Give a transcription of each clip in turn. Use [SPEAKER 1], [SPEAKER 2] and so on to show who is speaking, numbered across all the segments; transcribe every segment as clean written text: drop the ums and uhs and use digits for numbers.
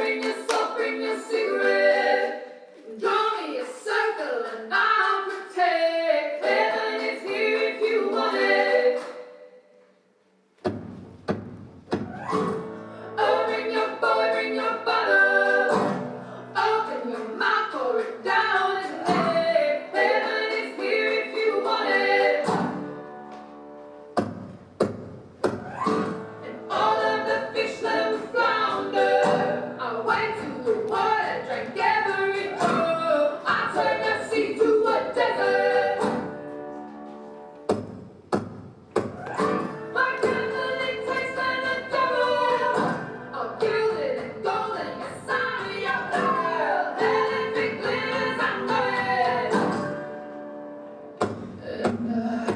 [SPEAKER 1] bring your cigarette. Draw me a circle and I'll protect. Heaven is here if you want it. Oh, bring your boy, bring your bottle. Open your mouth, pour it down and let. Heaven is here if you want it. And all of the fish that flounder, I went to the water, drank every drop. I turned the sea to a desert. My candle tastes like a devil. I'm gilded and golden, yes, I'm your girl. Electric glitters, I'm red. And I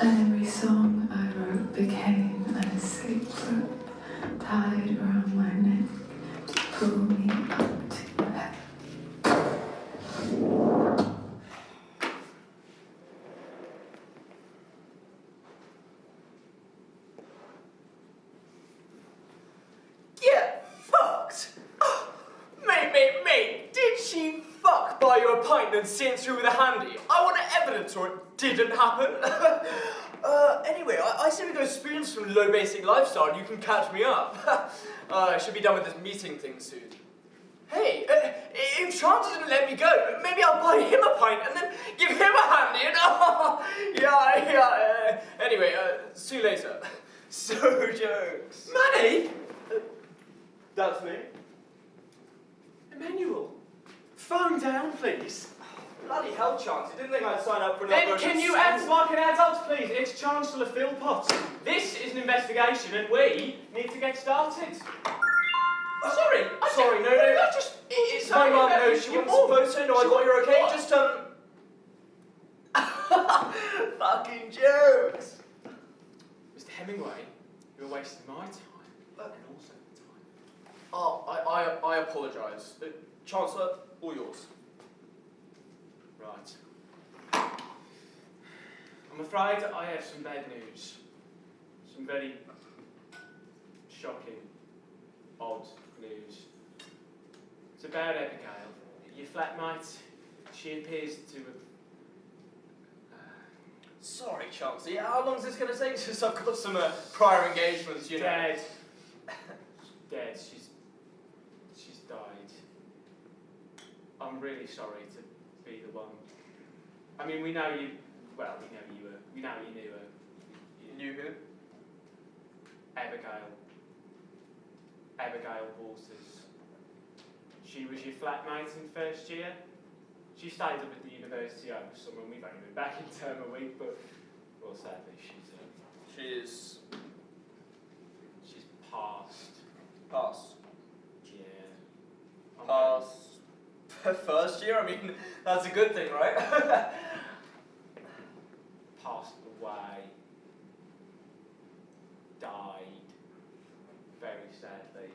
[SPEAKER 1] every song I wrote became an escape rope tied around my neck to pull me up to heaven.
[SPEAKER 2] Get fucked? Oh, mate, did she fuck buy you a pint and see it through with a handy? I want evidence or it didn't happen. Anyway, I say we go spoon some low basic lifestyle and you can catch me up. I should be done with this meeting thing soon. Hey, if Chance didn't let me go, maybe I'll buy him a pint and then give him a handy and anyway, see you later. So jokes.
[SPEAKER 3] Manny?
[SPEAKER 2] That's me.
[SPEAKER 3] Emmanuel, phone down, please.
[SPEAKER 2] Bloody hell, Chance. You didn't think I'd sign up for another
[SPEAKER 3] Then
[SPEAKER 2] version
[SPEAKER 3] can
[SPEAKER 2] of
[SPEAKER 3] you
[SPEAKER 2] school?
[SPEAKER 3] act like an adult, please? It's Chancellor Philpott. This is an investigation and we need to get started.
[SPEAKER 2] Sorry, no.
[SPEAKER 3] I just...
[SPEAKER 2] It's my mum, no, she wants a photo, no, I got you're okay,
[SPEAKER 3] What?
[SPEAKER 2] just, fucking jokes.
[SPEAKER 3] Mr. Hemingway, you're wasting my time and also the time.
[SPEAKER 2] Oh, I apologise. Chancellor, all yours.
[SPEAKER 3] Right. I'm afraid I have some bad news. Some very shocking, odd news. It's about Abigail, your flatmate. She appears to have...
[SPEAKER 2] Sorry, Chancellor, yeah, how long is this going to take since I've got some prior engagements, you know?
[SPEAKER 3] Dead. Dead. She's died. I'm really sorry to be the one. I mean, we know you. Well, we know you were. We know you knew her.
[SPEAKER 2] You who?
[SPEAKER 3] Abigail. Abigail Waters. She was your flatmate in first year. She stayed up at the university over summer, and we've only been back in term a week, but well, sadly, she's passed.
[SPEAKER 2] Passed.
[SPEAKER 3] Yeah.
[SPEAKER 2] Passed. First year? I mean, that's a good thing, right?
[SPEAKER 3] Passed away. Died. Very sadly.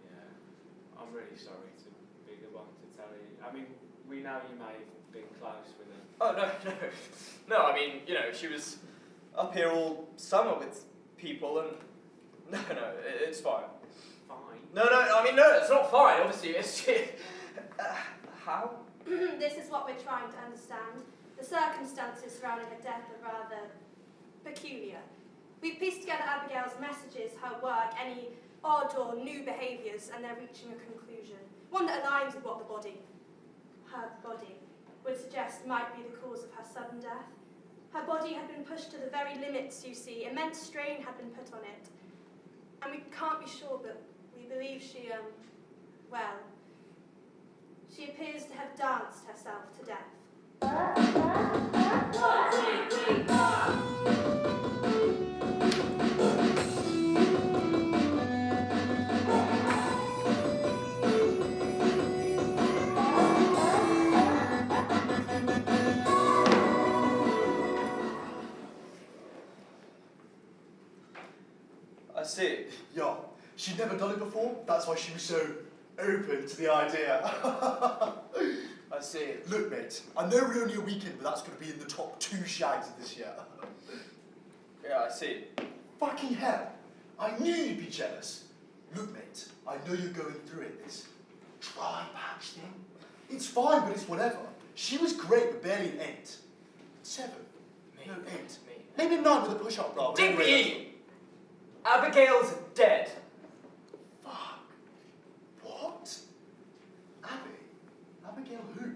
[SPEAKER 3] Yeah. I'm really sorry to be the one to tell you. I mean, we know you may have been close with her.
[SPEAKER 2] Oh, no. No, I mean, you know, she was up here all summer with people and... No, it's fine.
[SPEAKER 3] Fine.
[SPEAKER 2] No, I mean, no, it's not fine, obviously. It's... how?
[SPEAKER 4] This is what we're trying to understand. The circumstances surrounding her death are rather peculiar. We've pieced together Abigail's messages, her work, any odd or new behaviours, and they're reaching a conclusion. One that aligns with what her body, would suggest might be the cause of her sudden death. Her body had been pushed to the very limits, you see. Immense strain had been put on it. And we can't be sure, but we believe she, well, She appears to have danced herself to death.
[SPEAKER 2] I see.
[SPEAKER 5] Yeah, she'd never done it before. That's why she was so open to the idea.
[SPEAKER 2] I see.
[SPEAKER 5] Look, mate, I know we're only a weekend, but that's going to be in the top 2 shags of this year.
[SPEAKER 2] Yeah, I see.
[SPEAKER 5] Fucking hell, I knew you'd be jealous. Look, mate, I know you're going through it, this dry patch thing. It's fine, but it's whatever. She was great, but barely an 8. 7. No, 8. Maybe a 9 with a push-up bra. but anyway,
[SPEAKER 2] Digby! Abigail's dead.
[SPEAKER 5] Fuck. What? Abigail who?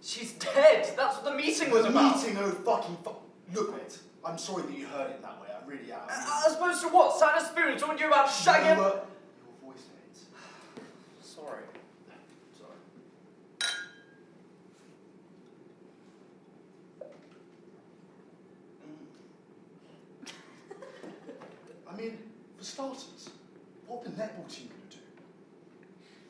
[SPEAKER 2] She's dead. That's what the meeting was about.
[SPEAKER 5] Meeting, oh fucking fuck. Look, mate, I'm sorry that you heard it that way. I really am.
[SPEAKER 2] As opposed to what? Santa Spirit talking to you about shagging?
[SPEAKER 5] Your voice, mate.
[SPEAKER 2] Sorry.
[SPEAKER 5] Sorry. I mean, for starters, what the netball team gonna do?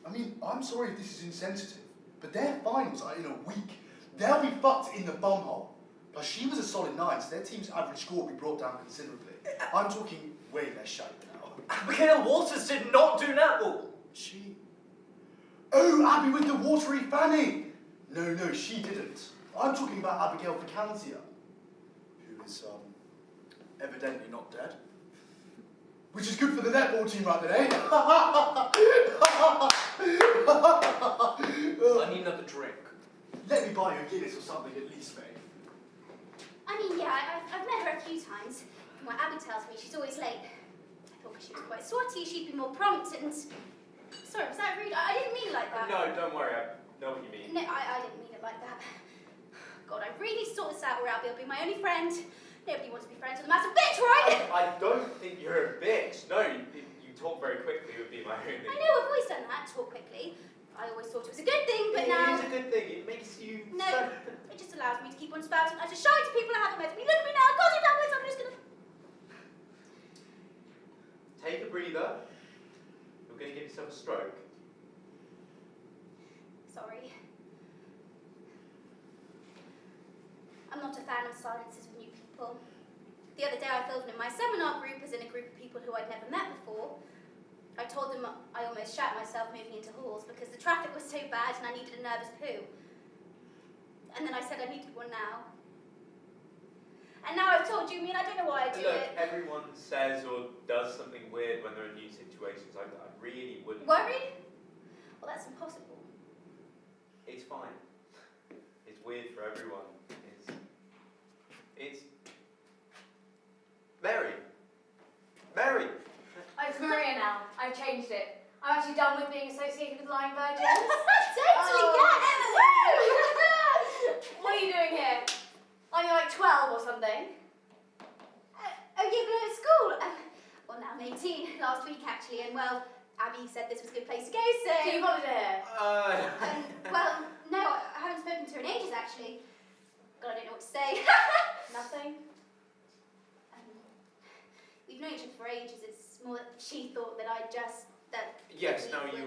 [SPEAKER 5] I mean, I'm sorry if this is insensitive, but their finals are in a week. They'll be fucked in the bumhole. Plus, she was a solid 9, so their team's average score will be brought down considerably. I'm talking way less shite now.
[SPEAKER 2] Abigail Waters did not do netball.
[SPEAKER 5] She... Oh, Abby with the watery fanny! No, she didn't. I'm talking about Abigail Vacantia, who is, evidently not dead. Which is good for the netball team right there, eh?
[SPEAKER 2] I need another drink.
[SPEAKER 5] Let me buy you a Guinness or something at least, mate.
[SPEAKER 6] I mean, yeah, I've met her a few times. From what Abby tells me, she's always late. I thought because she was quite swotty, she'd be more prompt and... Sorry, was that rude? I didn't mean it like that.
[SPEAKER 3] No, don't worry, I know what you mean.
[SPEAKER 6] No, I didn't mean it like that. God, I really need to sort this out or Abby will be my only friend. Nobody wants to be friends with a massive bitch, right?
[SPEAKER 3] I don't think you're a bitch. No, you talk very quickly would be my only...
[SPEAKER 6] I know, I've always done that, talk quickly. I always thought it was a good thing, but now...
[SPEAKER 3] It is a good thing, it makes you...
[SPEAKER 6] No, it just allows me to keep on spouting. I just shy to people I haven't met. I mean, look at me now, God, damn it, I'm just gonna...
[SPEAKER 3] Take a breather. You're going to give yourself a stroke.
[SPEAKER 6] Sorry. I'm not a fan of silences with new people. The other day I filled in my seminar group as in a group of people who I'd never met before. I told them I almost shat myself moving into halls because the traffic was so bad and I needed a nervous poo. And then I said I needed one now. And now I've told you, I mean, I don't know why I do
[SPEAKER 3] Look,
[SPEAKER 6] it.
[SPEAKER 3] everyone says or does something weird when they're in new situations. I really wouldn't...
[SPEAKER 6] Worried? Well, that's impossible.
[SPEAKER 3] It's fine. It's weird for everyone. It's... Mary! Mary!
[SPEAKER 7] It's Maria now. I've changed it. I'm actually done with being associated with lying virgins.
[SPEAKER 6] Totally,
[SPEAKER 7] What are you doing here? Are you like 12 or something?
[SPEAKER 6] Oh, yeah, but at school. Well, now I'm 18, last week actually, and well, Abby said this was a good place to go, so...
[SPEAKER 7] Do you volunteer?
[SPEAKER 6] Well, no, I haven't spoken to her in ages actually. God, I don't know what to say.
[SPEAKER 7] Nothing?
[SPEAKER 6] We've known each other for ages, it's more that she thought that I just...
[SPEAKER 3] Yes, now you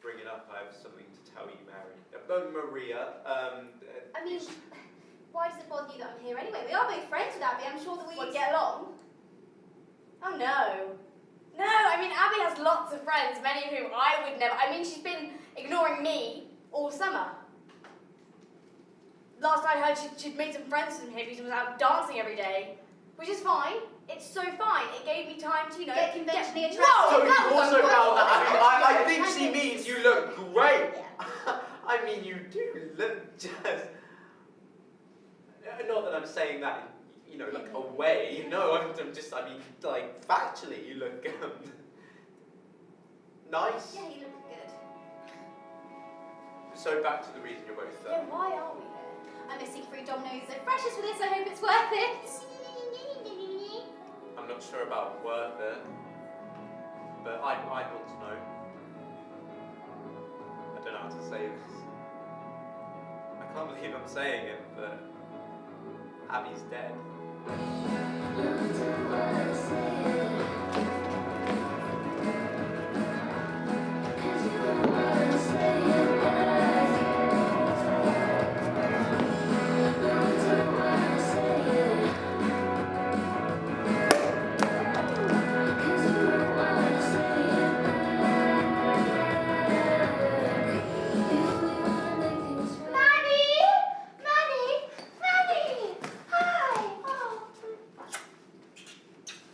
[SPEAKER 3] bring it up, I have something to tell you, Mary. Maria,
[SPEAKER 6] I mean, why does it bother you that I'm here anyway? We are both friends with Abby, I'm sure that we...
[SPEAKER 7] What, get along? Oh no. No, I mean, Abby has lots of friends, many of whom I would never... I mean, she's been ignoring me all summer. Last I heard, she'd made some friends with some hippies and was out dancing every day. Which is fine. It's so fine. It gave me time to,
[SPEAKER 6] get conventionally attractive.
[SPEAKER 3] so
[SPEAKER 7] that
[SPEAKER 3] you
[SPEAKER 7] was
[SPEAKER 3] also
[SPEAKER 7] unquite
[SPEAKER 3] found that, I think
[SPEAKER 7] I
[SPEAKER 3] she
[SPEAKER 7] think-
[SPEAKER 3] means you look great.
[SPEAKER 6] Yeah.
[SPEAKER 3] I mean, you do look just... Not that I'm saying that, look away. No, I'm just, I mean, like, factually, you look, nice.
[SPEAKER 6] Yeah, you look good.
[SPEAKER 3] So back to the reason you're both
[SPEAKER 7] Yeah, why are we here?
[SPEAKER 6] I'm missing 3 dominoes, so precious for this, I hope it's worth it.
[SPEAKER 3] I'm not sure about worth it, but I'd want to know. I don't know
[SPEAKER 8] how to say this. I can't believe I'm saying it, but Abby's dead.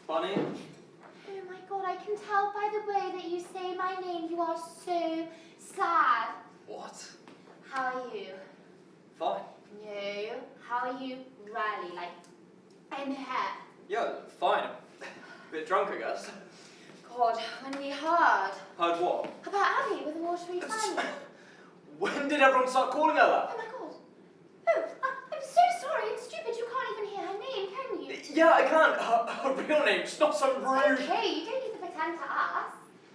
[SPEAKER 8] Bonnie?
[SPEAKER 6] Oh my god, I can tell by the way that you say my name, you are so sad.
[SPEAKER 8] What?
[SPEAKER 6] How are you?
[SPEAKER 8] Fine.
[SPEAKER 6] No. How are you really? Like, in here?
[SPEAKER 8] Yeah, fine. Bit drunk, I guess.
[SPEAKER 6] God, when we heard
[SPEAKER 8] Heard what?
[SPEAKER 6] about Abby with the watery family.
[SPEAKER 8] When did everyone start calling her that?
[SPEAKER 6] Oh my god. Oh, I'm so sorry. It's stupid. You can't even hear her name, can you?
[SPEAKER 8] Yeah, I can. Her real name, just not some rude...
[SPEAKER 6] Okay, you don't need to pretend to us.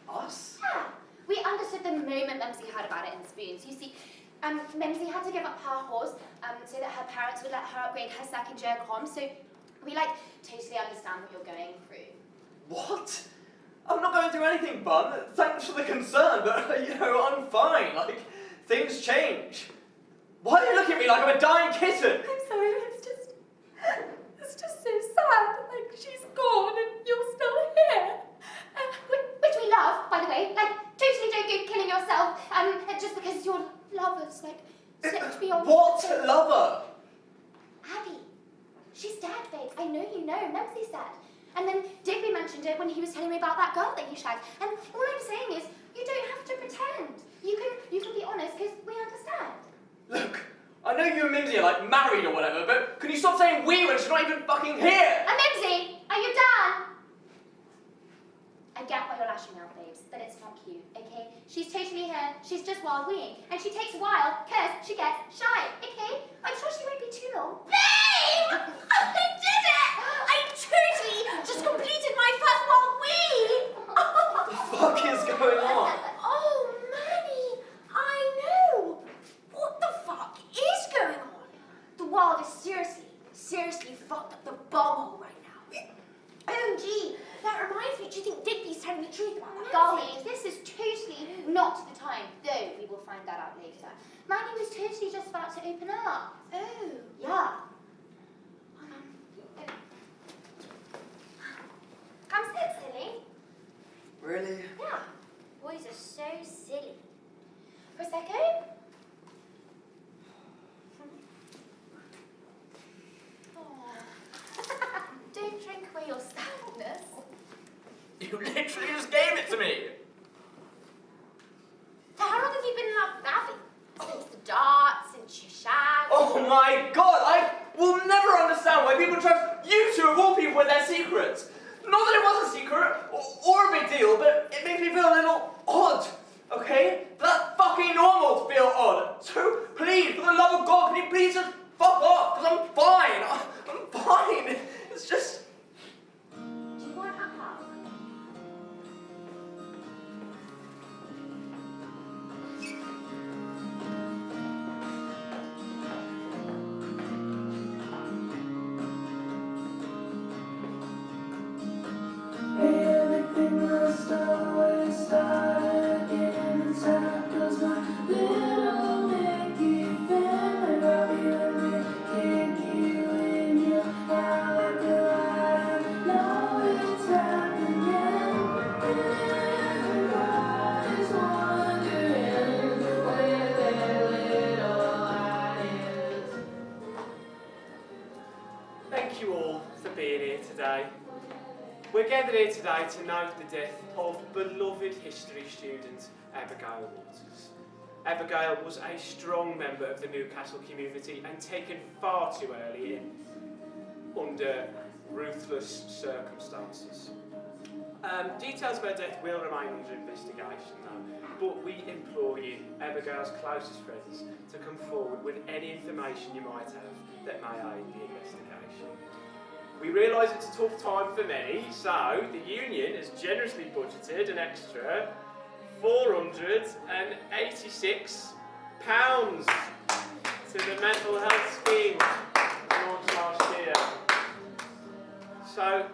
[SPEAKER 8] Us?
[SPEAKER 6] Yeah. We understood the moment Memsy heard about it in Spoons. You see, Memsy had to give up her horse so that her parents would let her upgrade her second year comm. So we, totally understand what you're going through.
[SPEAKER 8] What? I'm not going through anything, Bun. Thanks for the concern, but, I'm fine. Things change. Why are you looking at me like I'm a dying kitten?
[SPEAKER 6] I'm sorry, it's just so sad. She's gone and you're still here. Which we love, by the way. Totally don't go killing yourself just because your lover's, slipped beyond...
[SPEAKER 8] What lover?
[SPEAKER 6] Abby. She's dead, babe. I know you know. Memsy's dead. And then Digby mentioned it when he was telling me about that girl that he shagged. And all I'm saying is, you don't have to pretend. You can be honest, because we understand.
[SPEAKER 8] Look, I know you and Mimsy are, married or whatever, but can you stop saying we when she's not even fucking here?
[SPEAKER 6] Mimsy, are you done? I get why you're lashing out, babes, but it's not cute, okay? She's totally here. She's just wild-weeing. And she takes a while, because she gets shy, okay? I'm sure she won't be too long. Babe! I did it! I totally just completed my first wild wee!
[SPEAKER 8] What the fuck is going on?
[SPEAKER 6] Oh, Manny, I know. What the fuck is going on? The world is seriously fucked up the bumhole right now. OMG, that reminds me, do you think Digby's telling the truth about that? Golly, this is totally not the time, though we will find that out later. Manny was totally just about to open up. Oh. Yeah. Come sit, silly.
[SPEAKER 8] Really?
[SPEAKER 6] Yeah. Boys are so silly. Prosecco? Don't drink away your sadness.
[SPEAKER 8] You literally just gave it to me.
[SPEAKER 6] So how long have you been in love with Abby? Since the darts and shag.
[SPEAKER 8] Oh my god, I will never understand why people trust you two of all people with their secrets. Not that it was a secret, or a big deal, but it makes me feel a little odd, okay? That's fucking normal to feel odd. So please, for the love of God, can you please just fuck off? Because I'm fine. I'm fine. It's just...
[SPEAKER 6] Do you want a hug?
[SPEAKER 1] Everything must always start again inside, 'cause my little Mickey family love you and they kick you in your eye like a light. I know it's happening, and everybody's wondering where their little eye is.
[SPEAKER 3] Thank you all for being here today. We're gathered here today to note the death of beloved history student Abigail Waters. Abigail was a strong member of the Newcastle community and taken far too early in, under ruthless circumstances. Details of her death will remain under investigation though, but we implore you, Abigail's closest friends, to come forward with any information you might have that may aid the investigation. We realise it's a tough time for many, so the union has generously budgeted an extra £486 to the mental health scheme launched last year. So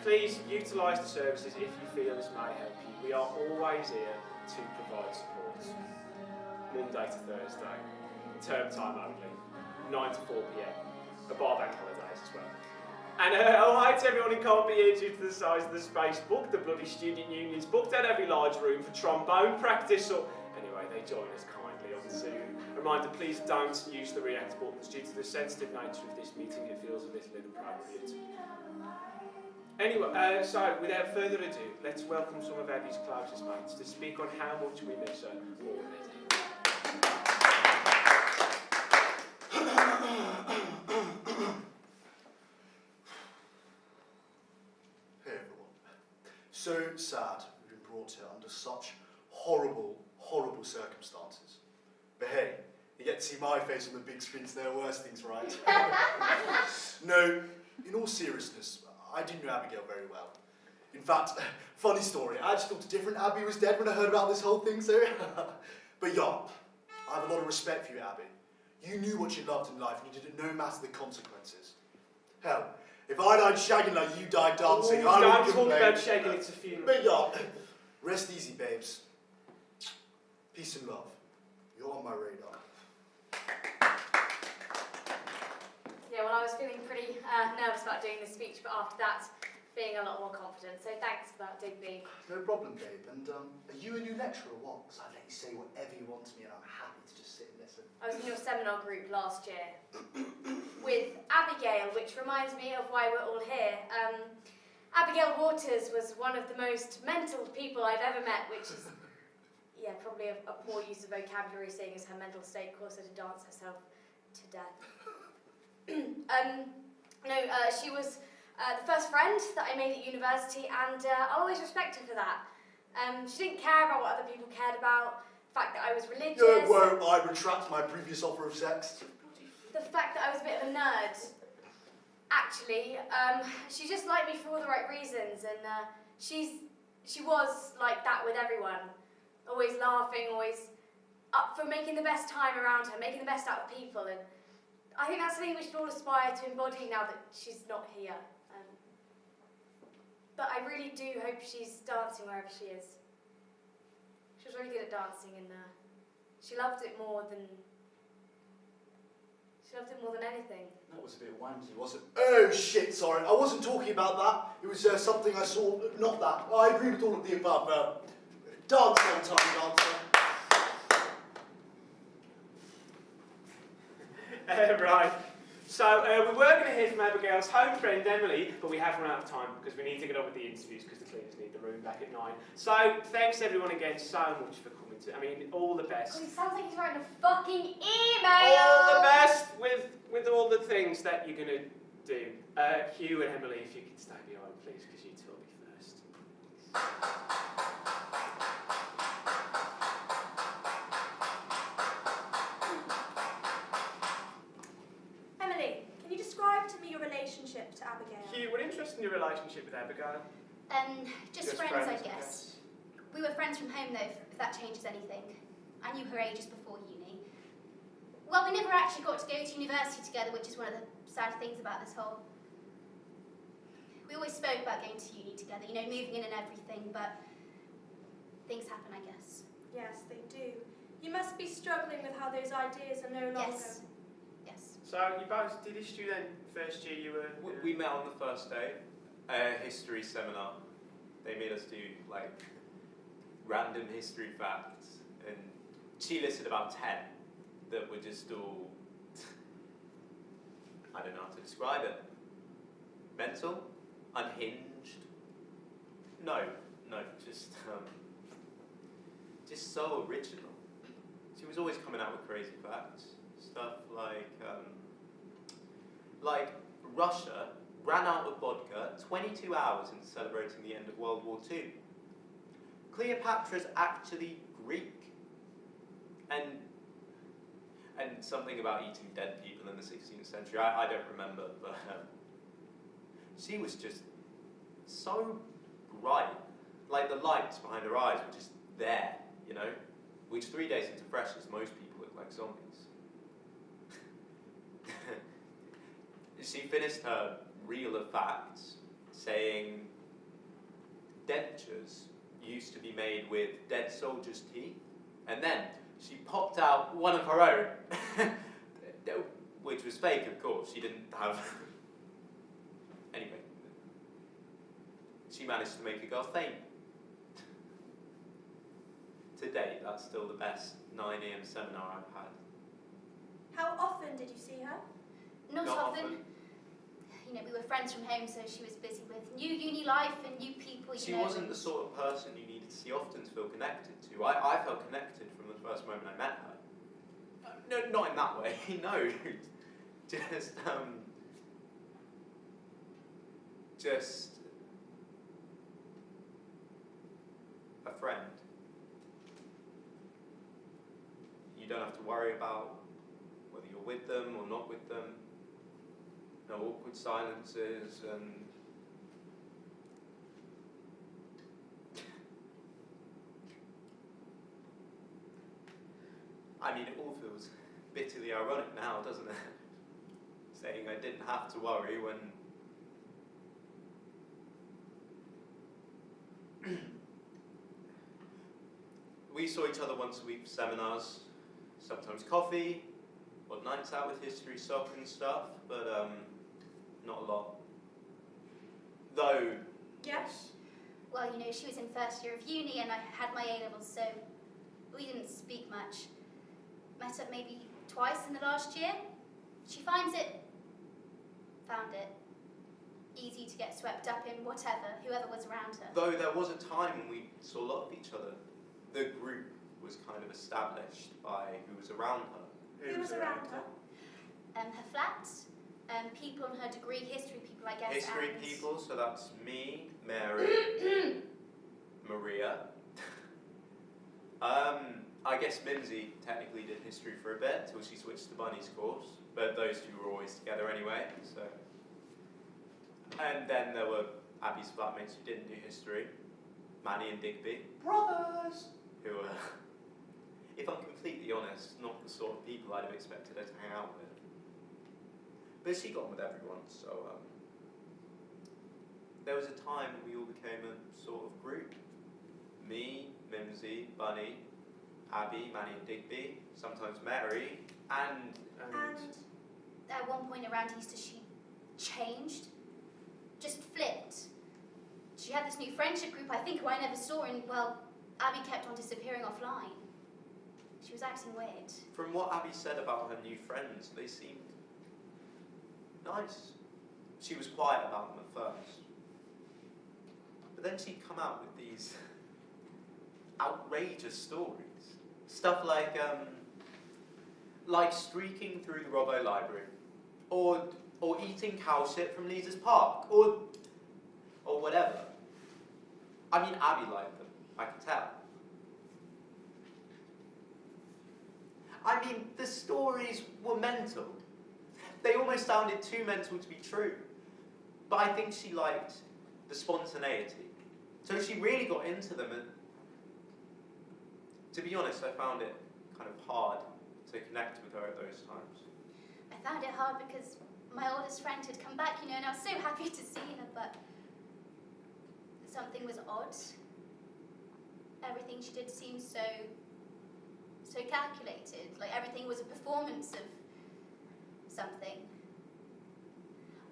[SPEAKER 3] please utilise the services if you feel this may help you. We are always here to provide support. Monday to Thursday, term time only, 9 to 4 p.m. A bar bank holidays as well. And oh hi to everyone who can't be here due to the size of the space. Booked the bloody student unions, booked out every large room for trombone practice, or anyway, they join us kindly on Zoom. Reminder, please don't use the react buttons due to the sensitive nature of this meeting. It feels a little inappropriate. Anyway, so without further ado, let's welcome some of Abby's closest mates to speak on how much we miss her already.
[SPEAKER 5] Hey everyone. So sad we've been brought here under such horrible, horrible circumstances. But hey, you get to see my face on the big screens, there are worse things, right? No, in all seriousness, I didn't know Abigail very well. In fact, funny story, I actually thought a different Abby was dead when I heard about this whole thing, so... But yeah, I have a lot of respect for you, Abby. You knew what you loved in life and you did it no matter the consequences. Hell, if I died shagging like you died dancing, I
[SPEAKER 3] don't
[SPEAKER 5] wouldn't
[SPEAKER 3] talk
[SPEAKER 5] complain.
[SPEAKER 3] about shagging, it's a funeral.
[SPEAKER 5] But yeah, rest easy, babes. Peace and love. You're on my radar.
[SPEAKER 7] Yeah, well, I was feeling pretty nervous about doing this speech, but after that, feeling a lot more confident. So thanks for that, Digby.
[SPEAKER 5] No problem, babe. And are you a new lecturer or what? Because I let you say whatever you want to me and I'm happy to just sit and listen.
[SPEAKER 7] I was in your seminar group last year with Abigail, which reminds me of why we're all here. Abigail Waters was one of the most mental people I've ever met, which is, yeah, probably a poor use of vocabulary, seeing as her mental state caused her to dance herself to death. She was the first friend that I made at university, and I'll always respect her for that. She didn't care about what other people cared about, the fact that I was religious.
[SPEAKER 5] No, won't I retract my previous offer of sex?
[SPEAKER 7] The fact that I was a bit of a nerd. Actually, she just liked me for all the right reasons, and she was like that with everyone. Always laughing, always up for making the best time around her, making the best out of people, and I think that's something we should all aspire to embody now that she's not here. But I really do hope she's dancing wherever she is. She was really good at dancing, and she loved it more than anything.
[SPEAKER 5] That was a bit wanky, wasn't it? Oh shit, sorry. I wasn't talking about that. It was something I saw, not that. I agree with all of the above. Dance on time, dancer.
[SPEAKER 3] Right. So we were going to hear from Abigail's home friend Emily, but we have run out of time because we need to get on with the interviews because the cleaners need the room back at 9. So thanks everyone again so much for coming to. I mean, all the best.
[SPEAKER 7] God, it sounds like he's writing a fucking email.
[SPEAKER 3] All the best with all the things that you're going to do. Hugh and Emily, if you could stay behind, please, because you two will be first.
[SPEAKER 4] Emily, can you describe to me your relationship to Abigail?
[SPEAKER 3] Hugh, what interested in your relationship with Abigail?
[SPEAKER 6] Just friends, I guess. We were friends from home, though, if that changes anything. I knew her ages before uni. Well, we never actually got to go to university together, which is one of the sad things about this whole... We always spoke about going to uni together, you know, moving in and everything, but things happen, I guess.
[SPEAKER 4] Yes, they do. You must be struggling with how those ideas are no longer...
[SPEAKER 6] Yes.
[SPEAKER 3] So you both did this student first year you were...
[SPEAKER 9] We met on the first day, history seminar. They made us do like random history facts, and she listed about 10 that were just all, I don't know how to describe it. Mental, unhinged. No, just so original. She was always coming out with crazy facts, stuff like Russia ran out of vodka 22 hours into celebrating the end of World War II. Cleopatra's actually Greek. And something about eating dead people in the 16th century, I don't remember, but she was just so bright. Like the lights behind her eyes were just there, you know? Which 3 days into freshers, most people look like zombies. She finished her reel of facts saying dentures used to be made with dead soldiers' teeth, and then she popped out one of her own, which was fake, of course. She didn't have... Anyway, she managed to make a girl faint. To date, that's still the best 9 AM seminar I've had.
[SPEAKER 4] How often did you see her?
[SPEAKER 6] Not
[SPEAKER 9] Not
[SPEAKER 6] often.
[SPEAKER 9] often.
[SPEAKER 6] You know, we were friends from home, so she was busy with new uni life and new people,
[SPEAKER 9] She
[SPEAKER 6] you know.
[SPEAKER 9] wasn't the sort of person you needed to see often to feel connected to. I felt connected from the first moment I met her. No, not in that way, no. Just a friend. You don't have to worry about whether you're with them or not with them. No awkward silences and I mean, it all feels bitterly ironic now, doesn't it? Saying I didn't have to worry when we saw each other once a week for seminars, sometimes coffee, or nights out with history, soccer and stuff, but not a lot. Though,
[SPEAKER 4] Yes.
[SPEAKER 6] Well, you know, she was in first year of uni and I had my A-levels, so we didn't speak much. Met up maybe twice in the last year. She found it easy to get swept up in whoever was around her.
[SPEAKER 9] though there was a time when we saw a lot of each other. The group was kind of established by who was around her.
[SPEAKER 4] Who was around her?
[SPEAKER 6] Her flat, people in her degree, history people, I guess.
[SPEAKER 9] History
[SPEAKER 6] and
[SPEAKER 9] people, so that's me, Mary, Maria. I guess Mimsy technically did history for a bit till she switched to Bunny's course, but those two were always together anyway, so. And then there were Abby's flatmates who didn't do history, Manny and Digby,
[SPEAKER 5] Brothers!
[SPEAKER 9] who were, if I'm completely honest, not the sort of people I'd have expected her to hang out with. But she got on with everyone, so there was a time when we all became a sort of group. Me, Mimsy, Bunny, Abby, Manny and Digby, sometimes Mary, and
[SPEAKER 6] at one point around Easter, she changed, just flipped. She had this new friendship group, I think, who I never saw, and, well, Abby kept on disappearing offline. She was acting weird.
[SPEAKER 9] from what Abby said about her new friends, they seemed nice. She was quiet about them at first. But then she'd come out with these outrageous stories. Stuff like streaking through the Robbo Library, or eating cow shit from Lees's Park, or whatever. I mean, Abby liked them, I can tell. I mean, the stories were mental. They almost sounded too mental to be true. But I think she liked the spontaneity. So she really got into them, and to be honest, I found it kind of hard to connect with her at those times.
[SPEAKER 6] I found it hard because my oldest friend had come back, you know, and I was so happy to see her, but something was odd. Everything she did seemed so calculated, like everything was a performance of something.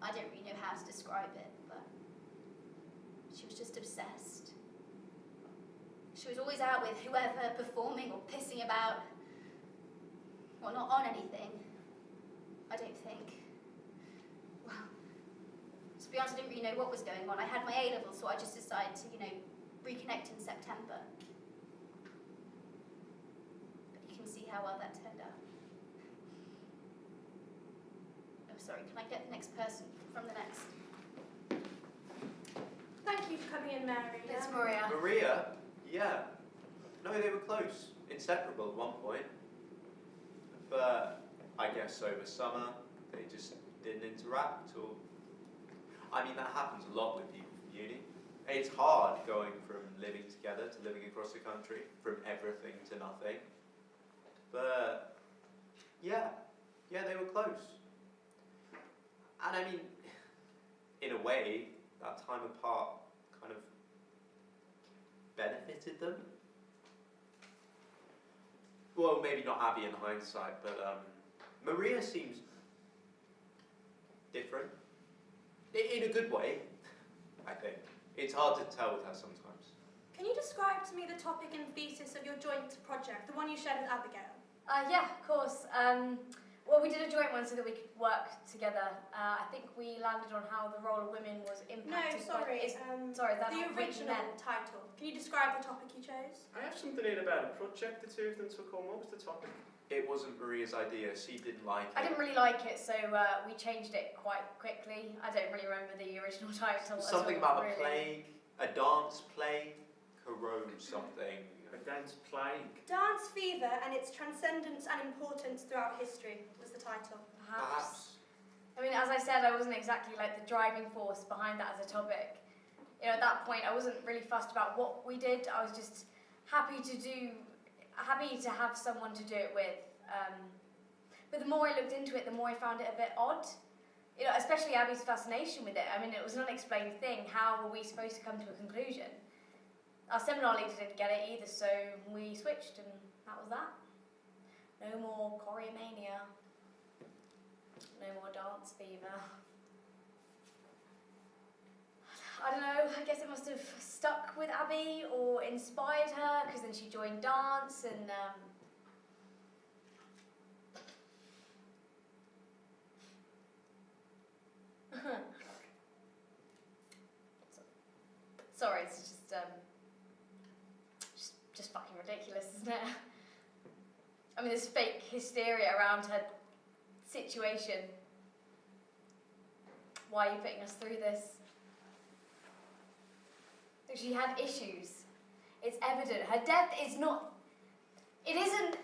[SPEAKER 6] I don't really know how to describe it, but she was just obsessed. She was always out with whoever, performing or pissing about. Well, not on anything, I don't think. Well, to be honest, I didn't really know what was going on. I had my A-levels, so I just decided to, you know, reconnect in September. But you can see how well that turned out. Oh, sorry, can I get the next person from the next?
[SPEAKER 4] Thank you for coming in, Mary.
[SPEAKER 7] It's Maria.
[SPEAKER 9] Maria? Yeah. No, they were close. Inseparable at one point. But I guess over summer, they just didn't interact, or... I mean, that happens a lot with people from uni. It's hard going from living together to living across the country, from everything to nothing. But yeah, they were close. And I mean, in a way, that time apart kind of benefited them. Well, maybe not Abby in hindsight, but Maria seems different. In a good way, I think. It's hard to tell with her sometimes.
[SPEAKER 4] Can you describe to me the topic and thesis of your joint project, the one you shared with Abigail?
[SPEAKER 7] Yeah, of course. Well, we did a joint one so that we could work together. I think we landed on how the role of women was
[SPEAKER 4] No,
[SPEAKER 7] impacted.
[SPEAKER 4] sorry.
[SPEAKER 7] Sorry, that's
[SPEAKER 4] the
[SPEAKER 7] not written
[SPEAKER 4] original
[SPEAKER 7] then.
[SPEAKER 4] title. Can you describe the topic you chose?
[SPEAKER 3] I have something in about a project the two of them took on. What was the topic?
[SPEAKER 9] It wasn't Maria's idea. She didn't like it.
[SPEAKER 7] I didn't really like it, so we changed it quite quickly. I don't really remember the original title.
[SPEAKER 9] Something
[SPEAKER 7] at all,
[SPEAKER 9] about a
[SPEAKER 7] really.
[SPEAKER 9] plague, a dance plague, corrode something.
[SPEAKER 3] A dance plague.
[SPEAKER 4] Dance Fever and its Transcendence and Importance Throughout History was the title.
[SPEAKER 7] Perhaps. I mean, as I said, I wasn't exactly like the driving force behind that as a topic. You know, at that point, I wasn't really fussed about what we did. I was just happy to have someone to do it with. But the more I looked into it, the more I found it a bit odd. You know, especially Abby's fascination with it. I mean, it was an unexplained thing. How were we supposed to come to a conclusion? Our seminar leader didn't get it either, so we switched, and that was that. No more Choreomania. No more Dance Fever. I don't know, I guess it must have stuck with Abby or inspired her, because then she joined dance and sorry, it's just fucking ridiculous, isn't it? I mean, this fake hysteria around her situation. Why are you putting us through this? She had issues. It's evident. Her death is not... It isn't...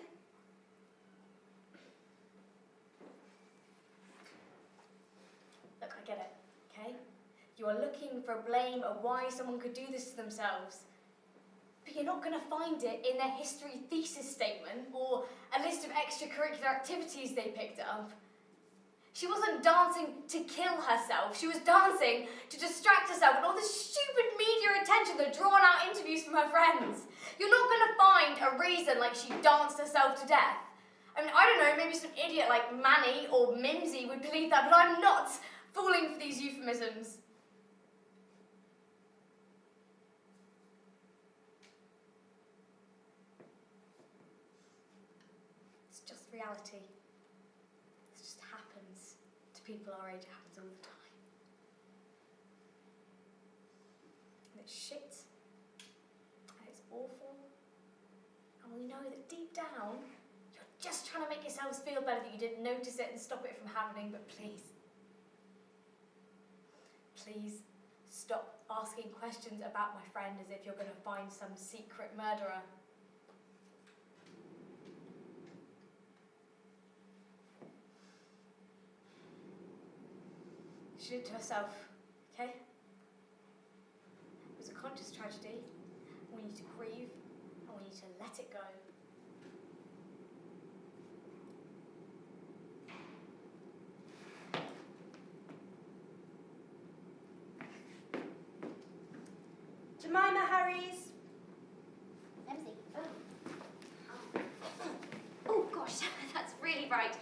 [SPEAKER 7] Look, I get it, okay? You are looking for blame of why someone could do this to themselves. But you're not going to find it in their history thesis statement or a list of extracurricular activities they picked up. She wasn't dancing to kill herself. She was dancing to distract herself with all this stupid media attention, the drawn-out interviews from her friends. You're not going to find a reason like she danced herself to death. I mean, I don't know, maybe some idiot like Manny or Mimsy would believe that, but I'm not falling for these euphemisms. It's just reality. It just happens to people our age. It happens all the time. And it's shit. And it's awful. And we know that deep down, you're just trying to make yourselves feel better that you didn't notice it and stop it from happening, but please, please stop asking questions about my friend as if you're going to find some secret murderer. She did it to herself, okay? It was a conscious tragedy. We need to grieve and we need to let it go.
[SPEAKER 4] Jemima Harries.
[SPEAKER 6] Mimsy. Oh gosh, that's really bright.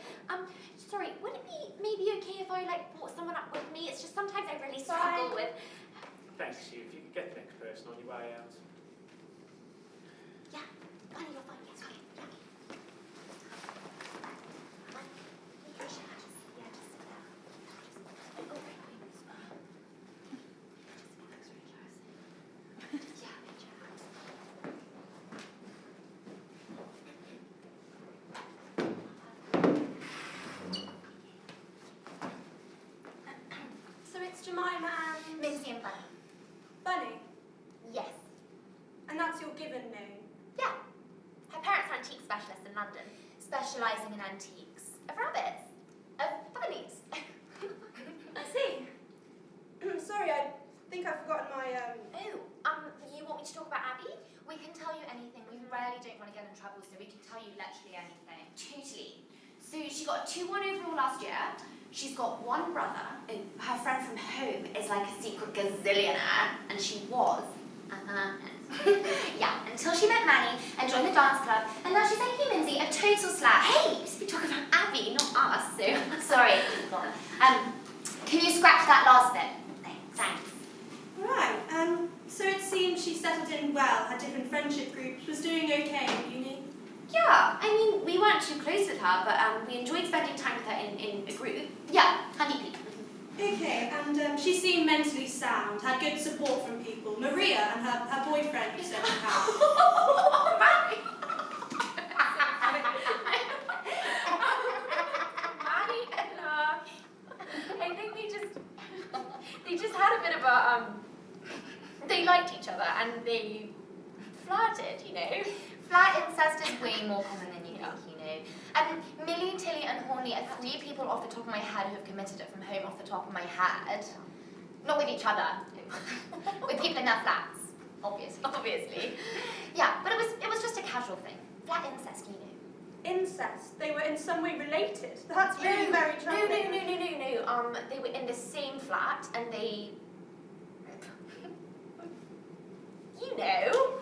[SPEAKER 6] Sorry, would it be maybe okay if I brought someone up with me? It's just sometimes I really struggle with.
[SPEAKER 3] Thanks, Sue. If you could get the next person on your way out.
[SPEAKER 6] Yeah, Bunny, you're fine. Yes, okay. Yeah. Yeah, just sit down. Oh, right. Yeah,
[SPEAKER 4] So it's Jemima and...
[SPEAKER 6] Mimsy and Bunny.
[SPEAKER 4] Bunny.
[SPEAKER 6] Yes.
[SPEAKER 4] And that's your given name.
[SPEAKER 6] Yeah. Her parents are antique specialists in London, specialising in antiques of rabbits, of bunnies.
[SPEAKER 4] I see. Sorry, I think I've forgotten my,
[SPEAKER 6] Oh,
[SPEAKER 10] to talk about Abby? We can tell you anything. We really don't want to get in trouble, so we can tell you literally anything. Totally. So she got a 2-1 overall last year. She's got one brother. Her friend from home is like a secret gazillionaire, and she was yeah, until she met Manny and joined the dance club, and now she's like, hey Lindsay, a total slut. Hey, we talk about Abby, not us, so sorry. Can you scratch that last bit? Thanks.
[SPEAKER 4] Right, so it seems she settled in well, had different friendship groups, was doing okay at uni.
[SPEAKER 10] Yeah, I mean, we weren't too close with her, but we enjoyed spending time with her in a group. Yeah, honeypee.
[SPEAKER 4] Okay, and she seemed mentally sound, had good support from people. Maria and her boyfriend you said she had.
[SPEAKER 10] Manny and her, I think they just had a bit of a, they liked each other and they flirted, you know.
[SPEAKER 11] Flat incest is way more common than you think, you know. Millie, Tilly, and Hornley are 3 people off the top of my head who have committed it from home off the top of my head. Not with each other. With people in their flats, obviously. Yeah, but it was just a casual thing. Flat incest, you know.
[SPEAKER 4] Incest? They were in some way related? That's really very troubling.
[SPEAKER 11] No. They were in the same flat and they... You know.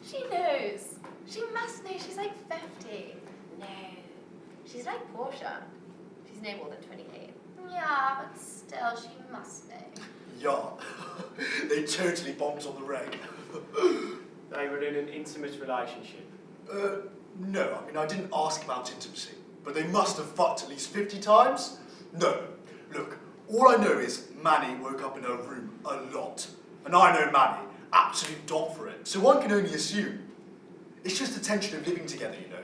[SPEAKER 11] She knows. She must know. She's like 50. No. She's like Portia. She's no more than 28. Yeah, but still, she must know.
[SPEAKER 5] Yeah. They totally bombed on the reg.
[SPEAKER 3] They were in an intimate relationship.
[SPEAKER 5] No, I mean, I didn't ask about intimacy, but they must have fucked at least 50 times. No. Look, all I know is Manny woke up in her room a lot. And I know Manny. Absolute dog for it, so one can only assume. It's just the tension of living together, you know.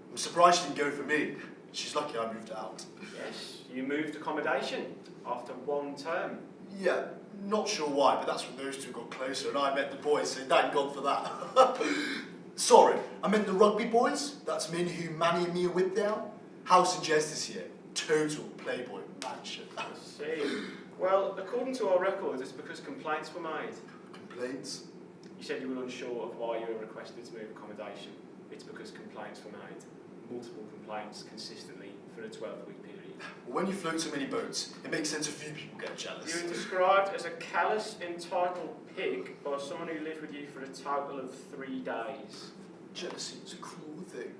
[SPEAKER 5] I'm surprised she didn't go for me. She's lucky I moved out.
[SPEAKER 3] Yes, you moved accommodation after 1 term.
[SPEAKER 5] Yeah, not sure why, but that's when those 2 got closer and I met the boys, so thank God for that. Sorry, I meant the rugby boys. That's men who Manny and me are with down. House and Jez this year. Total Playboy mansion.
[SPEAKER 3] I see. Well, according to our records, it's because complaints were made.
[SPEAKER 5] Complaints?
[SPEAKER 3] You said you were unsure of why you were requested to move accommodation. It's because complaints were made. Multiple complaints consistently for a 12-week period.
[SPEAKER 5] Well, when you float so many boats, it makes sense a few people get jealous.
[SPEAKER 3] You were described as a callous, entitled pig by someone who lived with you for a total of 3 days.
[SPEAKER 5] Jealousy is a cruel thing.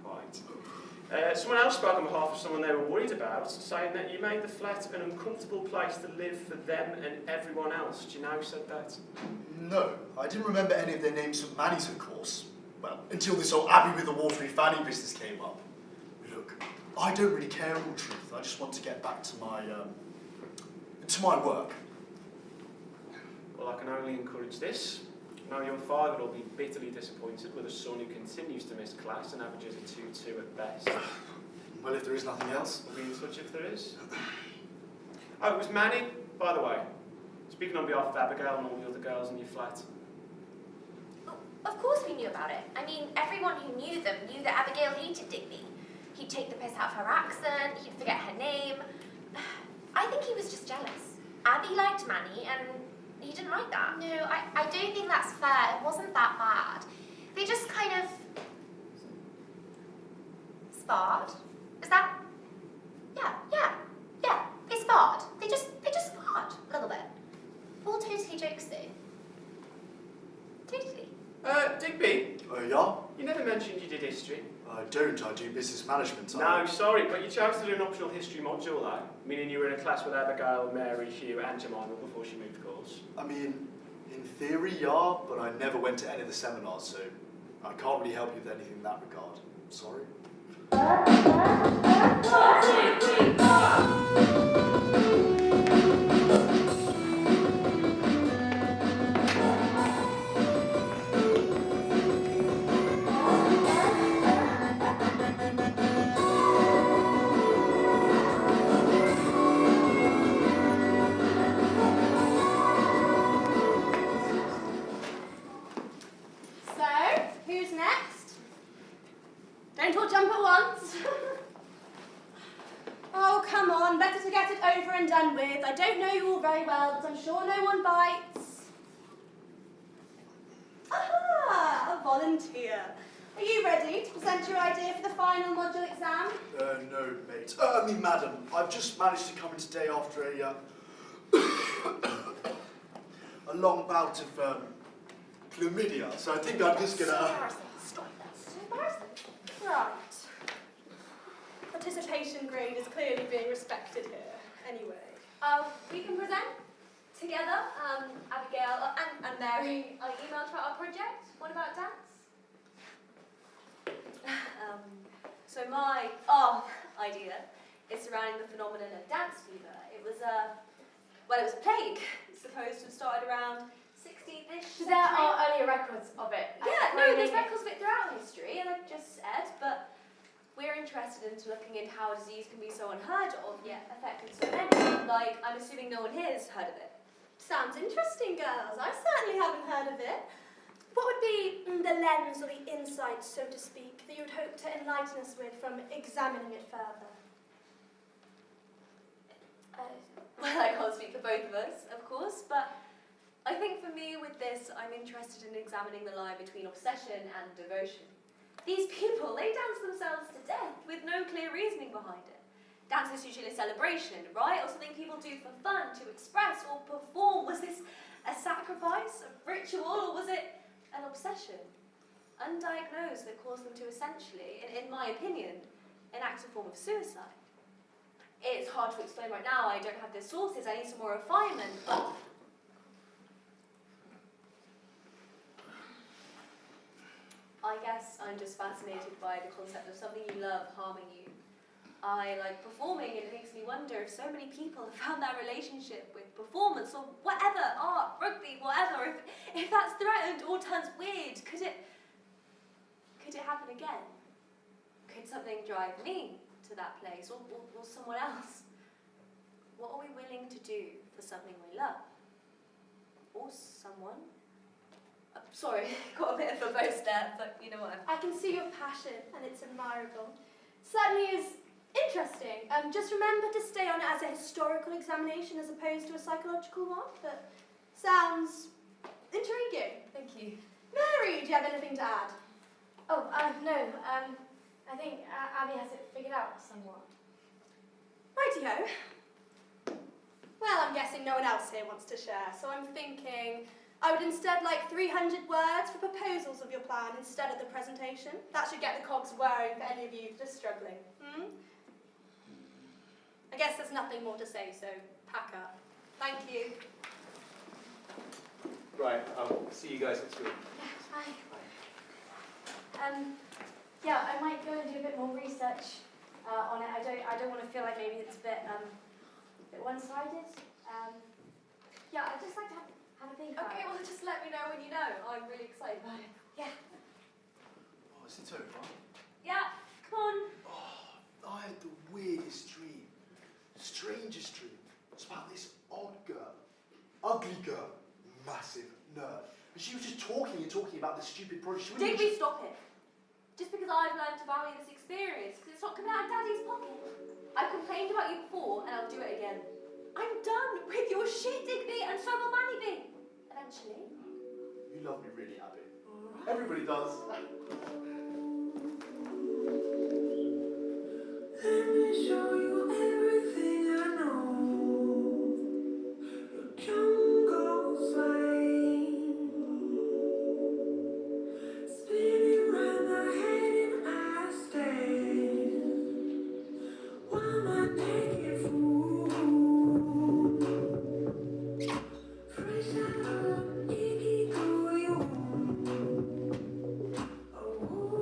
[SPEAKER 3] Quite. Someone else spoke on behalf of someone they were worried about, saying that you made the flat an uncomfortable place to live for them and everyone else. Do you know who said that?
[SPEAKER 5] No, I didn't remember any of their names from Manny's, of course. Well, until this whole Abby with the watery fanny business came up. Look, I don't really care all truth. I just want to get back to my work.
[SPEAKER 3] Well, I can only encourage this. Now your father will be bitterly disappointed with a son who continues to miss class and averages a 2-2 at best.
[SPEAKER 5] Well, if there is nothing else.
[SPEAKER 3] We'll be in touch if there is. Oh, it was Manny, by the way. Speaking on behalf of Abigail and all the other girls in your flat.
[SPEAKER 11] Of course we knew about it. I mean, everyone who knew them knew that Abigail hated Digby. He'd take the piss out of her accent, he'd forget her name. I think he was just jealous. Abby liked Manny, and he didn't like that.
[SPEAKER 10] No, I don't think that's fair. It wasn't that bad. They just kind of sparred. Is that? Yeah. They sparred. They just sparred a little bit. All totally jokes though. Totally.
[SPEAKER 3] Digby,
[SPEAKER 5] Yeah?
[SPEAKER 3] you never mentioned you did history.
[SPEAKER 5] I don't. I do business management.
[SPEAKER 3] No, sorry, but you chose to do an optional history module though, meaning you were in a class with Abigail, Mary, Hugh and Jemima before she moved course.
[SPEAKER 5] I mean, in theory, yeah, but I never went to any of the seminars, so I can't really help you with anything in that regard. Sorry.
[SPEAKER 4] Who's next? Don't all jump at once. Oh, come on, better to get it over and done with. I don't know you all very well, but I'm sure no one bites. Aha! A volunteer. Are you ready to present your idea for the final module exam?
[SPEAKER 5] No, mate. Madam, I've just managed to come in today after a a long bout of chlamydia, so I think I'm just gonna.
[SPEAKER 11] Stop this.
[SPEAKER 4] Right. Participation grade is clearly being respected here. Anyway.
[SPEAKER 7] We can present together. Abigail and Mary, I emailed about our project. What about dance? So my idea is surrounding the phenomenon of dance fever. It was a plague. It's supposed to have started around 16th-ish
[SPEAKER 10] So
[SPEAKER 7] century.
[SPEAKER 10] there are earlier records of it.
[SPEAKER 7] Yeah, no, there's records of it throughout history, and I've just said, but we're interested into looking into how a disease can be so unheard of, yet affecting so many. Like, I'm assuming no one here has heard of it.
[SPEAKER 4] Sounds interesting, girls. I certainly haven't heard of it. What would be the lens or the insight, so to speak, that you would hope to enlighten us with from examining it further?
[SPEAKER 7] Well, I can't speak for both of us, of course, but I think for me with this, I'm interested in examining the line between obsession and devotion. These people, they dance themselves to death with no clear reasoning behind it. Dance is usually a celebration, right? Or something people do for fun, to express or perform. Was this a sacrifice, a ritual, or was it an obsession? Undiagnosed that caused them to essentially, in my opinion, enact a form of suicide. It's hard to explain right now. I don't have the sources. I need some more refinement, but I guess I'm just fascinated by the concept of something you love harming you. I like performing, and it makes me wonder if so many people have found that relationship with performance or whatever, art, rugby, whatever, if that's threatened or turns weird, could it happen again? Could something drive me to that place or someone else? What are we willing to do for something we love? Or someone? Sorry, got a bit of a boast there, but you know what
[SPEAKER 4] I can see your passion, and it's admirable. Certainly is interesting. Just remember to stay on it as a historical examination as opposed to a psychological one, but sounds intriguing.
[SPEAKER 7] Thank you.
[SPEAKER 4] Mary, do you have anything to add?
[SPEAKER 10] Oh, no. I think Abby has it figured out somewhat.
[SPEAKER 4] Righty-ho. Well, I'm guessing no one else here wants to share, so I'm thinking I would instead like 300 words for proposals of your plan instead of the presentation. That should get the cogs whirring for any of you just struggling. I guess there's nothing more to say, so pack up. Thank you.
[SPEAKER 9] Right, I'll see you guys at school.
[SPEAKER 10] Hi. Yeah, I might go and do a bit more research on it. I don't want to feel like maybe it's a bit one-sided. Yeah, I'd just like to have a think about
[SPEAKER 7] Okay,
[SPEAKER 10] it.
[SPEAKER 7] well, just let me know when you know. I'm really excited about it.
[SPEAKER 10] Yeah.
[SPEAKER 5] Oh, is it over?
[SPEAKER 7] Yeah, come on.
[SPEAKER 5] Oh, I had the weirdest dream. Strangest dream. It's about this odd girl. Ugly girl. Massive nerd. And she was just talking about this stupid project. She wouldn't
[SPEAKER 7] Digby, stop it. Just because I've learned to value this experience, because it's not coming out of Daddy's pocket. I've complained about you before, and I'll do it again. I'm done with your shit, Digby, and so will Manny be. Eventually.
[SPEAKER 5] You love me really, Abby. Everybody does.
[SPEAKER 1] Let me show you everything I know. Your jungle's flying, spinning round the head and I stand. While my naked fool, fresh out of icky you. Oh.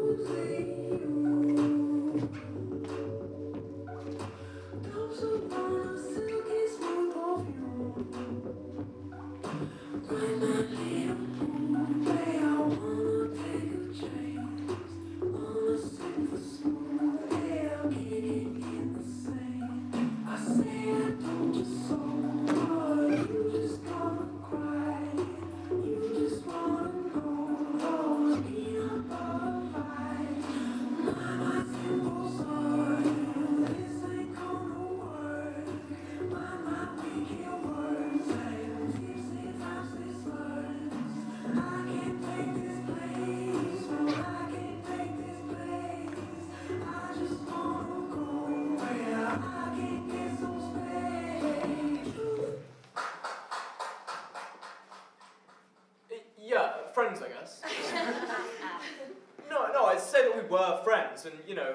[SPEAKER 2] friends and,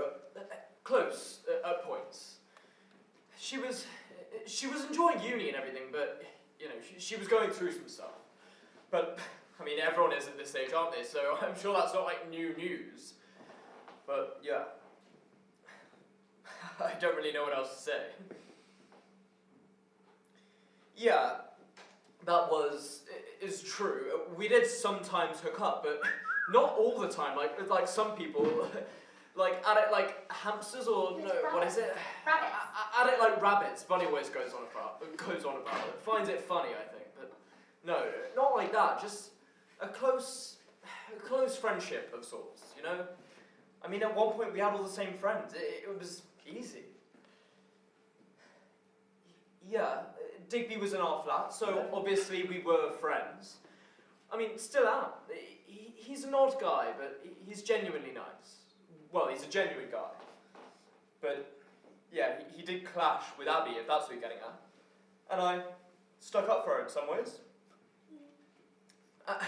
[SPEAKER 2] close at points. She was enjoying uni and everything, but, she was going through some stuff. But, I mean, everyone is at this stage, aren't they? So I'm sure that's not like new news. But, yeah. I don't really know what else to say. Yeah, that is true. We did sometimes hook up, but not all the time. Like some people, like at it like hamsters or no, what is it?
[SPEAKER 11] Rabbits.
[SPEAKER 2] At it like rabbits. Bunny always goes on about it. Finds it funny, I think. But no, not like that. Just a close friendship of sorts. I mean, at one point we had all the same friends. It was easy. Yeah, Digby was in our flat, so obviously we were friends. I mean, still am. He's an odd guy, but he's genuinely nice. Well, he's a genuine guy. But, yeah, he did clash with Abby, if that's what you're getting at. And I stuck up for her in some ways.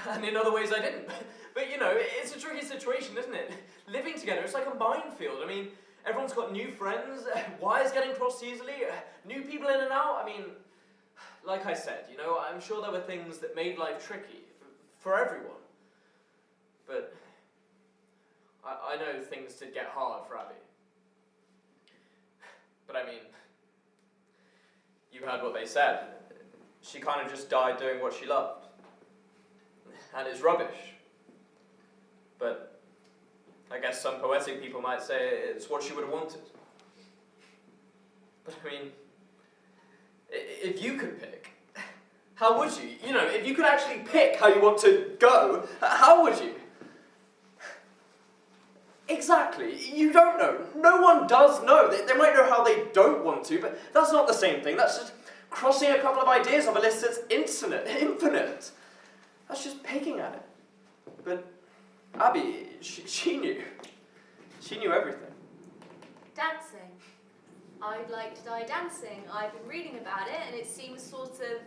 [SPEAKER 2] And in other ways I didn't. But, it's a tricky situation, isn't it? Living together, it's like a minefield. I mean, everyone's got new friends, wires getting crossed easily, new people in and out. I mean, like I said, I'm sure there were things that made life tricky for everyone. But I know things did get hard for Abby. But I mean, you heard what they said. She kind of just died doing what she loved. And it's rubbish. But I guess some poetic people might say it's what she would have wanted. But I mean, if you could pick, how would you? If you could actually pick how you want to go, how would you? Exactly. You don't know. No one does know. They might know how they don't want to, but that's not the same thing. That's just crossing a couple of ideas off a list that's infinite. That's just picking at it. But Abby, she knew. She knew everything.
[SPEAKER 7] Dancing. I'd like to die dancing. I've been reading about it, and it seems sort of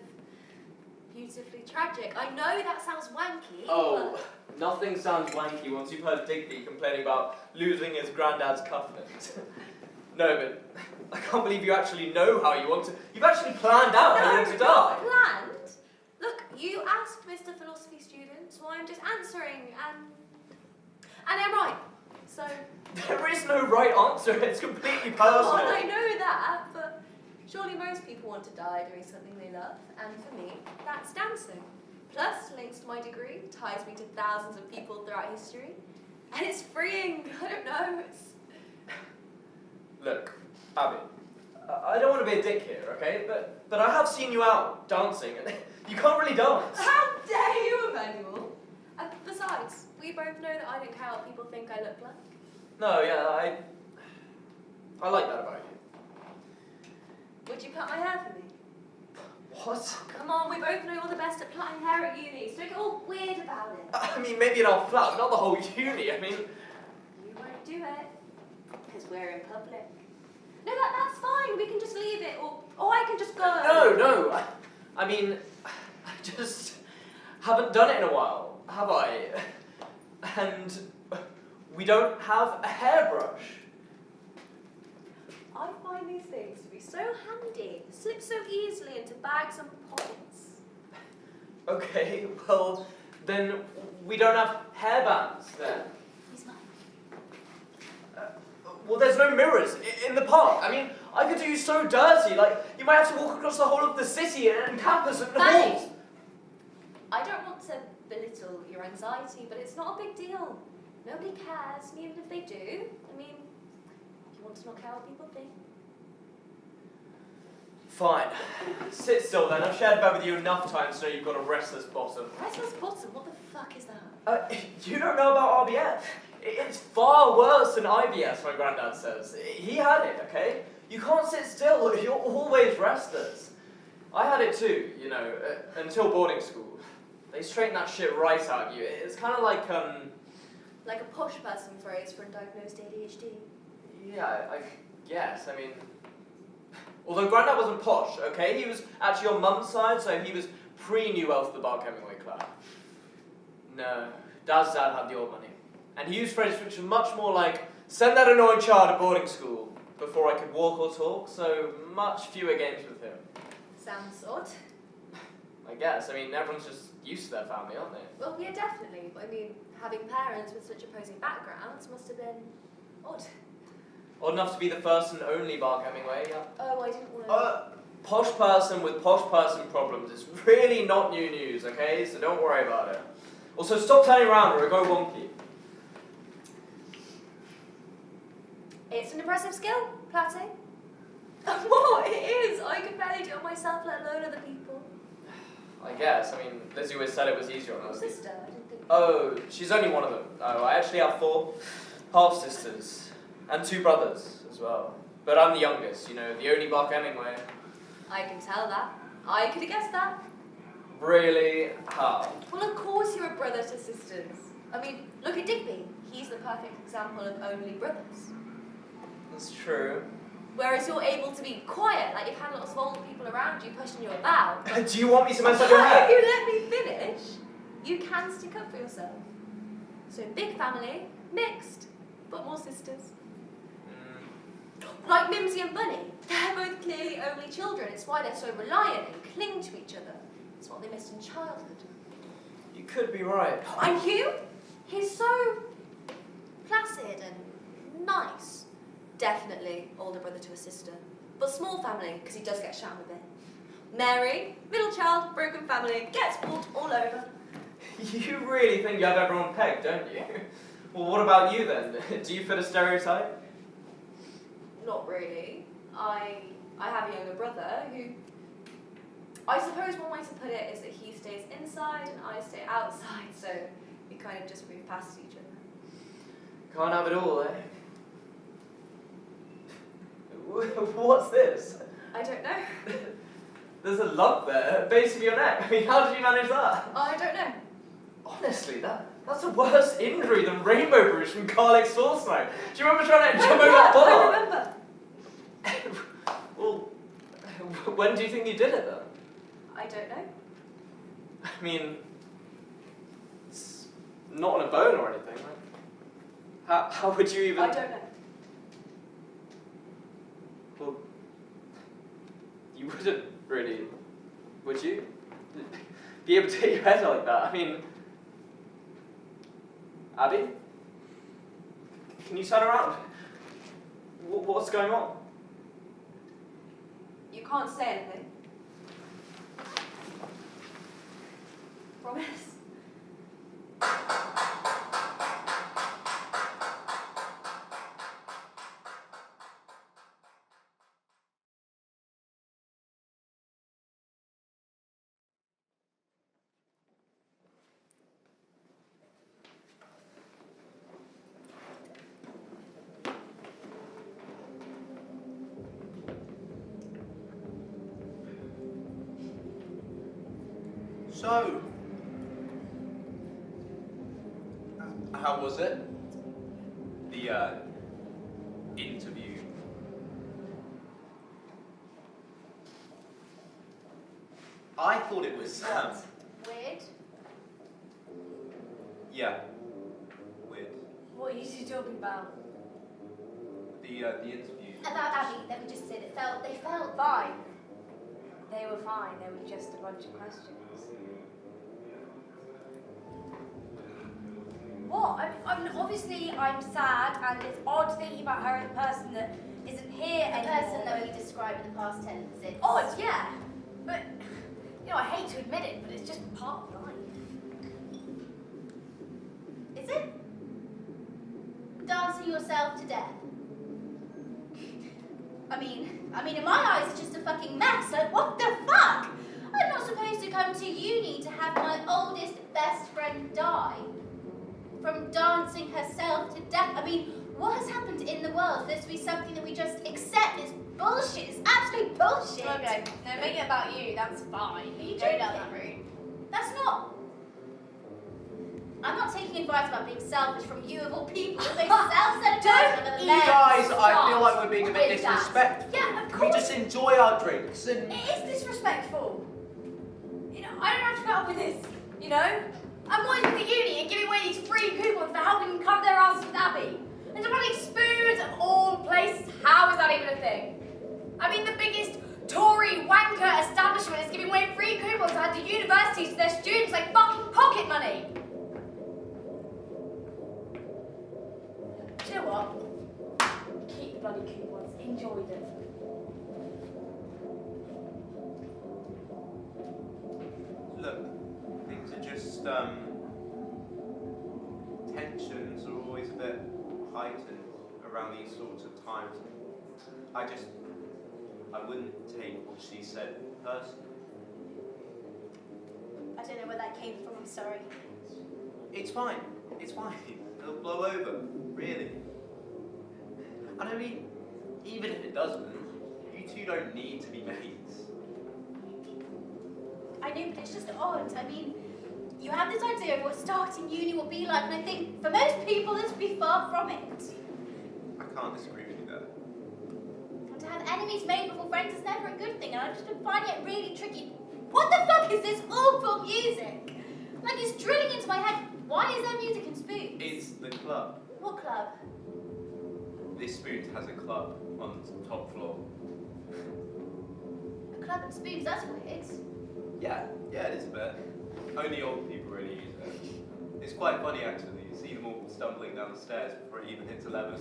[SPEAKER 7] beautifully tragic. I know that sounds wanky.
[SPEAKER 2] Oh, nothing sounds wanky once you've heard Digby complaining about losing his granddad's covenant. No, but I can't believe you actually know how you want to. You've actually planned out how you want to die.
[SPEAKER 7] Not planned. Look, you asked Mr. Philosophy student, so I'm just answering, and I'm right. So.
[SPEAKER 2] There is no right answer. It's completely
[SPEAKER 7] Come
[SPEAKER 2] personal.
[SPEAKER 7] on, I know that, but surely most people want to die doing something they love, and for me, that's dancing. Plus, links to my degree, ties me to thousands of people throughout history, and it's freeing. I don't know.
[SPEAKER 2] Look, Abby, I don't want to be a dick here, okay? But I have seen you out dancing, and you can't really dance.
[SPEAKER 7] How dare you, Emmanuel? And besides, we both know that I don't care what people think I look like.
[SPEAKER 2] No, yeah, I like that about you.
[SPEAKER 7] Would you cut my hair for me?
[SPEAKER 2] What?
[SPEAKER 7] Come on, we both know you're the best at plaiting hair at uni, so don't get all weird about it.
[SPEAKER 2] I mean, maybe in our flat, but not the whole uni. I mean,
[SPEAKER 7] You won't do it, because we're in public. No, that's fine, we can just leave it, or I can just go.
[SPEAKER 2] no. I mean, I just haven't done it in a while, have I? And we don't have a hairbrush.
[SPEAKER 7] I find these things to be so handy, slip so easily into bags and pockets.
[SPEAKER 2] Okay, well, then we don't have hairbands then.
[SPEAKER 11] He's mine.
[SPEAKER 2] Well, there's no mirrors in the park. I mean, I could do you so dirty. Like, you might have to walk across the whole of the city and campus and
[SPEAKER 7] Fanny!
[SPEAKER 2] halls.
[SPEAKER 7] I don't want to belittle your anxiety, but it's not a big deal. Nobody cares, and even if they do, I mean, you want to not care what people think.
[SPEAKER 2] Fine. Sit still then. I've shared a bed with you enough times to know you've got a restless bottom.
[SPEAKER 7] Restless bottom? What the fuck is that?
[SPEAKER 2] You don't know about RBS. It's far worse than IBS, my granddad says. He had it, okay? You can't sit still. You're always restless. I had it too, until boarding school. They straighten that shit right out of you. It's kind of like,
[SPEAKER 7] Like a posh person phrase for undiagnosed ADHD.
[SPEAKER 2] Yeah, I guess. I mean, although Grandad wasn't posh, okay? He was actually on Mum's side, so he was pre-New Elf the Bark Hemingway Club. No, Dad's dad had the old money. And he used phrases which are much more like
[SPEAKER 8] Send that annoying child to boarding school before I could walk or talk, so much fewer games with him.
[SPEAKER 7] Sounds odd.
[SPEAKER 8] I guess. I mean, everyone's just used to their family, aren't they?
[SPEAKER 7] Well, yeah, definitely. I mean, having parents with such opposing backgrounds must have been odd.
[SPEAKER 8] Odd enough to be the first and only Bark Hemingway, yeah.
[SPEAKER 7] Oh, I didn't want to...
[SPEAKER 8] Posh person with posh person problems is really not new news, okay? So don't worry about it. Also, stop turning around or it'll go wonky.
[SPEAKER 7] It's an impressive skill, plaiting. What? It is. I can barely do it myself, let alone other people.
[SPEAKER 8] I guess. I mean, Lizzie always said it was easier on
[SPEAKER 7] Your
[SPEAKER 8] us.
[SPEAKER 7] sister, I didn't think...
[SPEAKER 8] Oh, she's only one of them. Oh, I actually have 4 half-sisters. And 2 brothers as well. But I'm the youngest, you know, the only Bark Hemingway.
[SPEAKER 7] I can tell that. I could have guessed that.
[SPEAKER 8] Really? How?
[SPEAKER 7] Well, of course you're a brother to sisters. I mean, look at Digby. He's the perfect example of only brothers.
[SPEAKER 8] That's true.
[SPEAKER 7] Whereas you're able to be quiet, like you've had lots of older people around you pushing you about.
[SPEAKER 8] Do you want me to mess up your hair?
[SPEAKER 7] If you let me finish, you can stick up for yourself. So big family, mixed, but more sisters. Like Mimsy and Bunny. They're both clearly only children. It's why they're so reliant and cling to each other. It's what they missed in childhood.
[SPEAKER 8] You could be right.
[SPEAKER 7] And Hugh? He's so placid and nice. Definitely older brother to a sister. But small family, because he does get shouted a bit. Mary, middle child, broken family, gets walked all over.
[SPEAKER 8] You really think you have everyone pegged, don't you? Well, what about you then? Do you fit a stereotype?
[SPEAKER 7] Not really. I have a younger brother who, I suppose one way to put it is that he stays inside and I stay outside, so we kind of just move past each other.
[SPEAKER 8] Can't have it all, eh? What's this?
[SPEAKER 7] I don't know.
[SPEAKER 8] There's a lump there, base of your neck. I mean, how did you manage that?
[SPEAKER 7] I don't know.
[SPEAKER 8] Honestly, that's a worse injury than Rainbow Bruce from Carlick's Source Night. Do you remember trying to jump over that bar?
[SPEAKER 7] I remember.
[SPEAKER 8] Well, when do you think you did it then?
[SPEAKER 7] I don't know.
[SPEAKER 8] I mean, it's not on a bone or anything, right? How would you even...
[SPEAKER 7] I don't know.
[SPEAKER 8] Well, you wouldn't really, would you? Be able to hit your head like that? I mean, Abby? Can you turn around? What's going on?
[SPEAKER 7] You can't say anything. Promise.
[SPEAKER 9] So, how was it? The interview. I thought it was
[SPEAKER 6] Weird.
[SPEAKER 9] yeah, weird.
[SPEAKER 7] What are you two talking about?
[SPEAKER 9] The interview.
[SPEAKER 6] About Abby, let me just say they felt
[SPEAKER 7] Fine. They were fine. They were just a bunch of questions. What? I mean, obviously I'm sad, and it's odd thinking about her as a person that isn't here
[SPEAKER 6] the
[SPEAKER 7] anymore.
[SPEAKER 6] person that we described in the past tense. It's
[SPEAKER 7] Odd, yeah. But, you know, I hate to admit it, but it's just part of life.
[SPEAKER 6] Is it? Dancing yourself to death. I mean, in my eyes, it's just a fucking mess. Like, what the fuck? I'm not supposed to come to uni to have my oldest best friend die from dancing herself to death. I mean, what has happened in the world for this to be something that we just accept is bullshit? It's absolute bullshit.
[SPEAKER 7] Okay, no, make it about you. That's fine.
[SPEAKER 6] Are you
[SPEAKER 7] Go down
[SPEAKER 6] joking?
[SPEAKER 7] that route.
[SPEAKER 6] That's not. I'm not taking advice about being selfish from you of all people. You're so self-centered.
[SPEAKER 7] Don't
[SPEAKER 9] You guys, I feel like we're being a bit
[SPEAKER 6] With that.
[SPEAKER 9] disrespectful.
[SPEAKER 7] Yeah, of
[SPEAKER 9] Can we
[SPEAKER 7] course.
[SPEAKER 9] just enjoy our drinks and...
[SPEAKER 7] It is disrespectful. You know, I don't have to put up with this. You know, I'm wanting to the uni and giving away these free coupons for helping them cover their asses with Abby. And And the bloody spoons of all places. How is that even a thing? I mean, the biggest Tory wanker establishment is giving away free coupons at the universities to their students like fucking pocket money. Do you know what? Keep the bloody coupons. Enjoy them.
[SPEAKER 9] Look, things are just, tensions are always a bit heightened around these sorts of times. I wouldn't take what she said personally.
[SPEAKER 6] I don't know where that came from, I'm sorry.
[SPEAKER 9] It's fine. It's fine. It'll blow over, really. And I mean, even if it doesn't, you two don't need to be mates.
[SPEAKER 6] I know, but it's just odd. I mean, you have this idea of what starting uni will be like, and I think for most people this would be far from it.
[SPEAKER 9] I can't disagree with you there.
[SPEAKER 6] And to have enemies made before friends is never a good thing, and I've just been finding it really tricky. What the fuck is this awful music? Like, it's drilling into my head. Why is there music in Spoons?
[SPEAKER 9] It's the club.
[SPEAKER 6] What club?
[SPEAKER 9] This Spoons has a club on the top floor.
[SPEAKER 6] A club and Spoons, that's weird.
[SPEAKER 9] Yeah, it is a bit. Only old people really use it. It's quite funny actually. You see them all stumbling down the stairs before it even hits 11.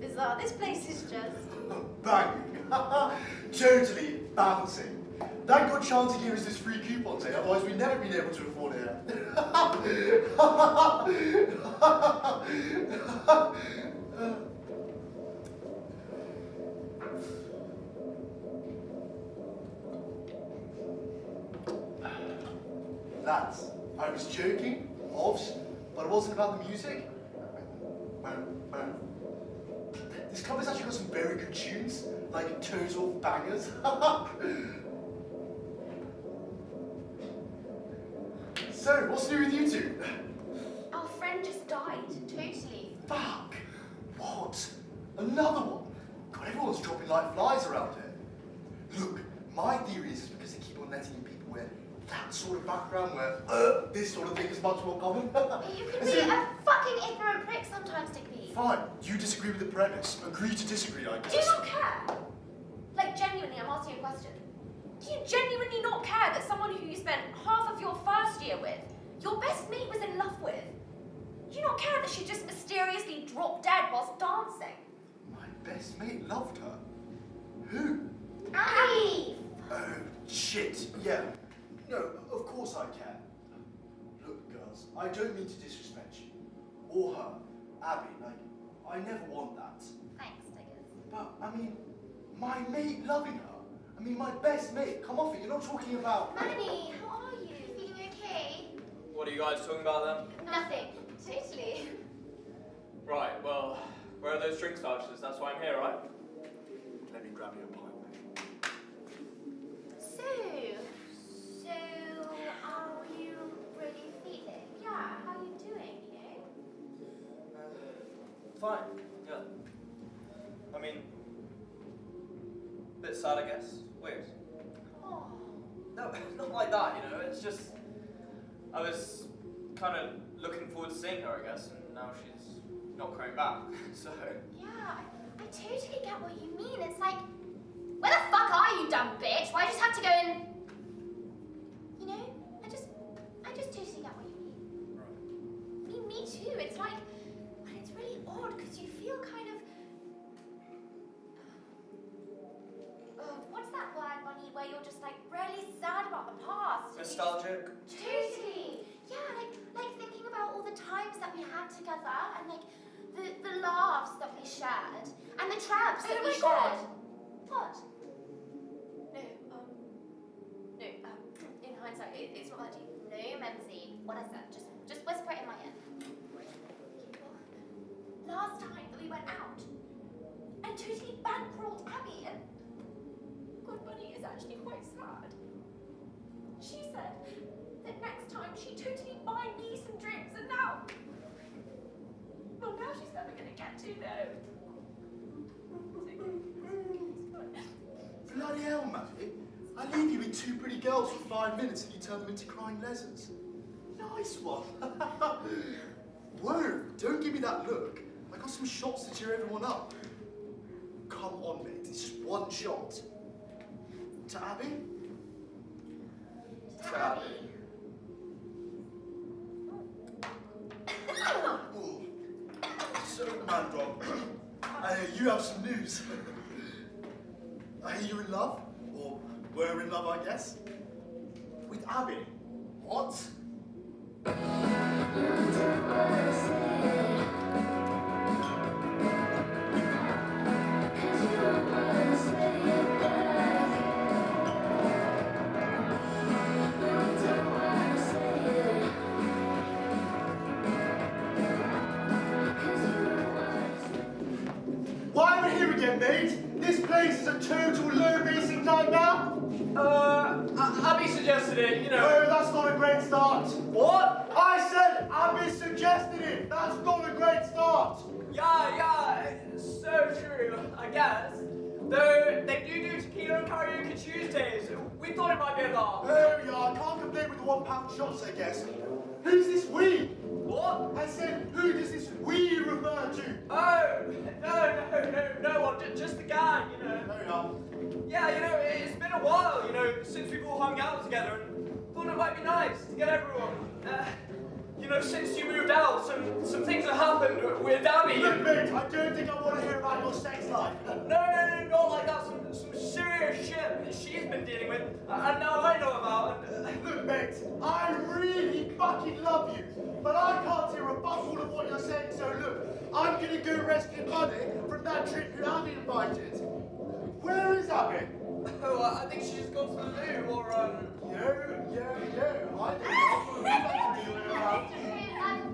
[SPEAKER 6] Bizarre. This place is just...
[SPEAKER 5] Bang! Totally bouncing. Thank God Shanti gave us this free coupons, eh? Otherwise we'd never been able to afford it. Lads, I was joking, obvs, but it wasn't about the music. This club has actually got some very good tunes, like total bangers. So, what's new with you two?
[SPEAKER 11] Our friend just died. Totally.
[SPEAKER 5] Fuck! What? Another one? God, everyone's dropping like flies around here. Look, my theory is it's because they keep on letting people with that sort of background where this sort of thing is much more common.
[SPEAKER 11] You can be a fucking ignorant prick sometimes, Digby.
[SPEAKER 5] Fine, you disagree with the premise. Agree to disagree, I guess.
[SPEAKER 7] Do you not care? Like, genuinely, I'm asking you a question. Do you genuinely not care that someone who you spent half of your first year with, your best mate was in love with, do you not care that she just mysteriously dropped dead whilst dancing?
[SPEAKER 5] My best mate loved her. Who?
[SPEAKER 7] Abby!
[SPEAKER 5] Oh, shit, yeah. No, of course I care. Look, girls, I don't mean to disrespect you. Or her. Abby, like, I never want that.
[SPEAKER 11] Thanks, Diggers.
[SPEAKER 5] But, I mean, my mate loving her. I mean, my best mate. Come off it, you're not talking about...
[SPEAKER 11] Manny, how are you? Feeling okay?
[SPEAKER 2] What are you guys talking about then?
[SPEAKER 11] Nothing. Totally.
[SPEAKER 2] Right, well, where are those drinks vouchers? That's why I'm here, right?
[SPEAKER 5] Let me grab you a pint, mate.
[SPEAKER 11] So, how are you really feeling? Yeah, how are you doing, you know?
[SPEAKER 2] Fine, yeah. I mean, bit sad, I guess. Weird.
[SPEAKER 11] Oh.
[SPEAKER 2] No, not like that, you know. It's just, I was kind of looking forward to seeing her, I guess, and now she's not coming back, so...
[SPEAKER 11] Yeah, I totally get what you mean. It's like, where the fuck are you, dumb bitch? Why just have to go and... You know, I just totally get what you mean. Me too. It's like, and it's really odd because you feel kind of... what's that word, Bunny, where you're just like really sad about the past?
[SPEAKER 2] Nostalgic?
[SPEAKER 11] Totally. Yeah, like thinking about all the times that we had together and like the laughs that we shared and the traps that we shared. What?
[SPEAKER 7] No, in hindsight, it's not that deep.
[SPEAKER 11] No, Memsy. What is it? Just whisper it in my ear. Last time that we went out, I totally bankrolled Abby and God, Bunny is actually quite sad. She said that next time she'd totally buy me some drinks and now... Well, now she's never going to get to though.
[SPEAKER 5] Bloody hell, Matty. I leave you with two pretty girls for 5 minutes and you turn them into crying lessons. Nice one. Whoa, don't give me that look. I got some shots to cheer everyone up. Come on, mate. It's just one shot. To Abby? To Abby. Ooh. So, man, Rob, I hear you have some news. I hear you're in love, or were in love, I guess. With Abby. What? Why am I here again, mate? This place is a total low basic nightmare.
[SPEAKER 2] Abby suggested it, you know.
[SPEAKER 5] No, that's not a great start.
[SPEAKER 2] What?
[SPEAKER 5] I said Abby suggested it. That's not a great start.
[SPEAKER 2] Yeah, it's so true, I guess. Though they do tequila and karaoke Tuesdays. We thought it might be a laugh.
[SPEAKER 5] There we are. Can't complain with the £1 shots, I guess. Who's this we?
[SPEAKER 2] What?
[SPEAKER 5] I said, who does this we refer to?
[SPEAKER 2] Oh, no one. Just the gang, you know.
[SPEAKER 5] There we are.
[SPEAKER 2] Yeah, you know, it's been a while, you know, since we've all hung out together, and thought it might be nice to get everyone. You know, since you moved out, some things have happened with Abby.
[SPEAKER 5] Look, mate, I don't think I want to hear about your sex life.
[SPEAKER 2] No, not like that. Some serious shit that she's been dealing with, and now I know about. And,
[SPEAKER 5] Look, mate, I really fucking love you, but I can't hear a rebuttal of what you're saying, so look, I'm going to go rescue money from that trip you Abby invited. Where is Abby?
[SPEAKER 2] oh, I think she's gone to the loo, or,
[SPEAKER 5] Yo, I think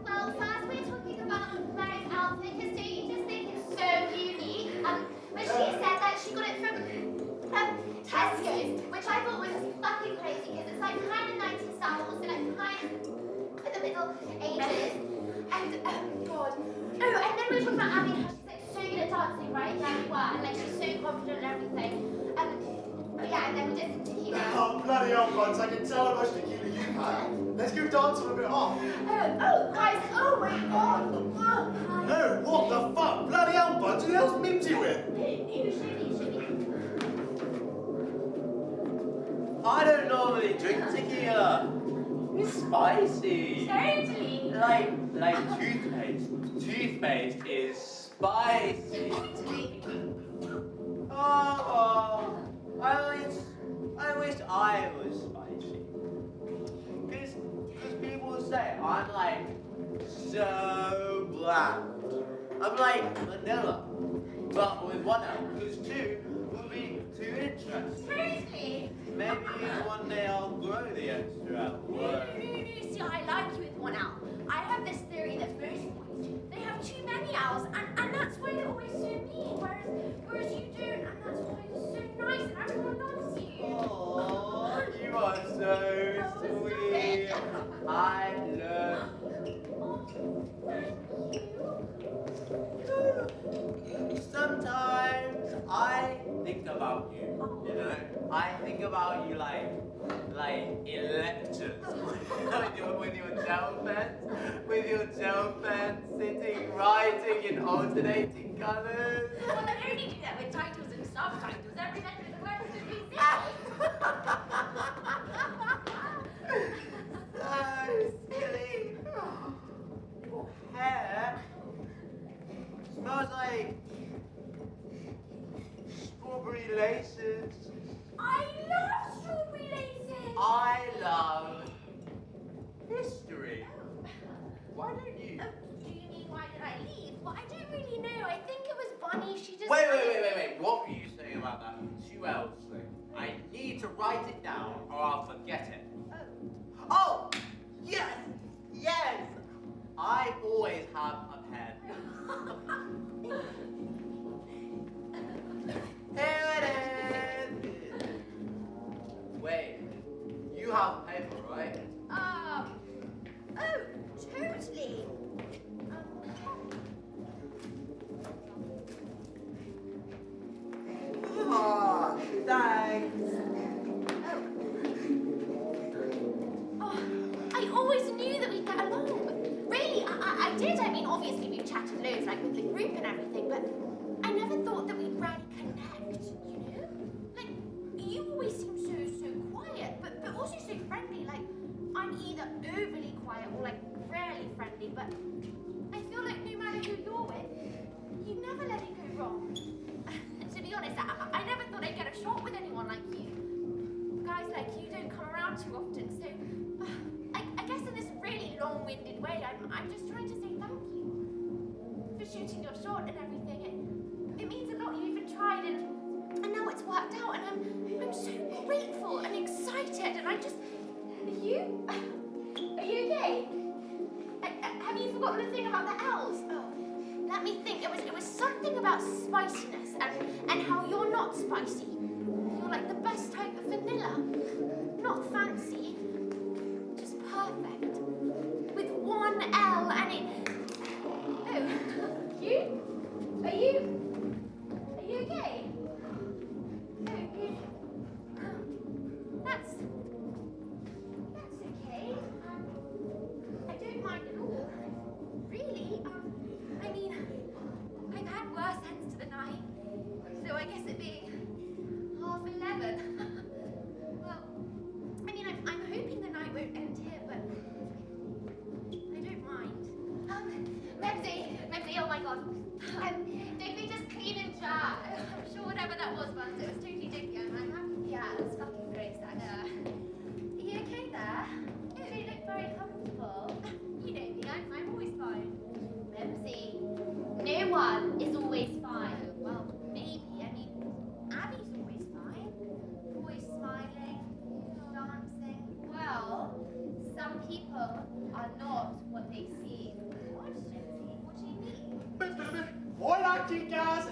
[SPEAKER 6] Well, first we're talking about Mary's outfit, because don't you just think it's so unique? When she said that she got it from Tesco's, which I thought was fucking crazy, because it's like kind of 90s style, but also like kind of in the Middle Ages. And, God. Oh, and then we were talking about Abby and how she's like so good at dancing, right? Yeah, we were, and like she's so confident and everything. Yeah, and then we did some tequila.
[SPEAKER 5] Oh, bloody hell, Buns, I can tell how much tequila you've had. Let's go dance on a bit off.
[SPEAKER 6] Guys, oh my God.
[SPEAKER 5] No, what the fuck? Bloody hell, Buns, who the hell's Mimsy with?
[SPEAKER 8] I don't normally drink tequila. It's spicy.
[SPEAKER 6] Totally.
[SPEAKER 8] Like toothpaste. Toothpaste is spicy. Oh, I wish I was spicy. Because people say I'm like so bland. I'm like vanilla, but with one L, because two will be too interesting.
[SPEAKER 6] Totally.
[SPEAKER 8] Maybe one day I'll grow the extra L.
[SPEAKER 6] No. See, I like you with one owl. I have this theory that most boys, they have too many owls, and that's why they're always so mean, whereas you don't, and that's why you're so nice, and everyone loves you.
[SPEAKER 8] Oh, you are so sweet. I love you. Sometimes I think about you, you know? I think about you like electors. with your gel pens, sitting, writing in alternating colours.
[SPEAKER 6] Well, I only do that with titles and subtitles. Every letter is a word to be
[SPEAKER 8] So silly. Your hair smells like strawberry laces.
[SPEAKER 6] I love strawberry laces.
[SPEAKER 8] I love history. Why don't you?
[SPEAKER 6] Do you mean why did I leave? Well, I don't really know. I think it was Bonnie. She just...
[SPEAKER 8] Wait. What were you saying about that 2Ls thing? I need to write it down or I'll forget it. Oh! Yes! I always have a pen. Here it is! Wait, you have paper, right?
[SPEAKER 6] Oh, totally.
[SPEAKER 8] Oh, thanks.
[SPEAKER 6] Oh, I always knew that we'd get along. Really, I
[SPEAKER 10] did. I mean, obviously we've chatted loads, like with the group and everything, but I never thought that we'd really connect, you know? Like, you always seem so quiet, but also so friendly. Like, I'm either overly quiet or like rarely friendly, but I feel like no matter who you're with, you never let it go wrong. To be honest, I never thought I'd get a shot with anyone like you. Guys like you don't come around too often, so I guess in this really long-winded way, I'm just trying to say thank you for shooting your shot and everything. It means a lot. You even tried, and now it's worked out, and I'm so grateful and excited, and I just. Are you okay? Have you forgotten the thing about the L's? Oh, let me think. It was something about spiciness and how you're not spicy. You're like the best type of vanilla. Not fancy, just perfect. With one L and it. Oh, you? Are you okay? Oh, you. That's okay. I don't mind at all. Really? I mean, I've had worse ends to the night. So I guess it being 11:30. Well, I mean, I'm hoping the night won't end here, but I don't mind. Mebsy, oh my god. Did we just clean and jar? I'm sure whatever that was once, it was totally dinky. I'm happy. Yeah, it was fucking great, actually. Are you okay there? You don't look very comfortable. You know me, I'm always fine. Mebsy, no one is always fine. Well, maybe. I mean, Abby's always fine. Always smiling, dancing. Well, some people are not what they seem. What, Josie? What do you mean?
[SPEAKER 5] What acting, guys?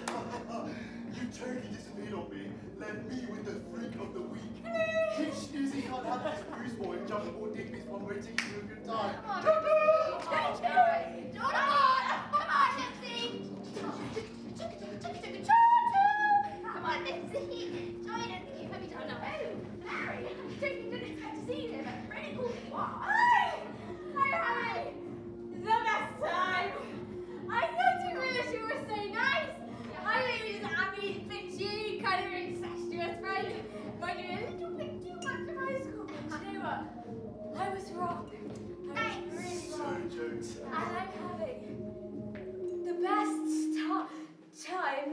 [SPEAKER 5] You totally disappeared on me. Left me with the freak of the week. Keep snoozing, can't have this bruise boy and jump aboard Digby's one way ticket to a good time.
[SPEAKER 10] Come on, Come on, Lipsy! Come on, Lipsy! Join us. Let me turn up. Oh, Larry! I didn't expect to see you here, but really cool that you are. Hi, Harry! The best time! I didn't realize you were so nice! I think it was Abby, bitchy, kind of incestuous friend. Reminded me a little bit too much of high school, but you know what? I was wrong. I was really wrong.
[SPEAKER 5] Jokes.
[SPEAKER 7] And I'm having the best time.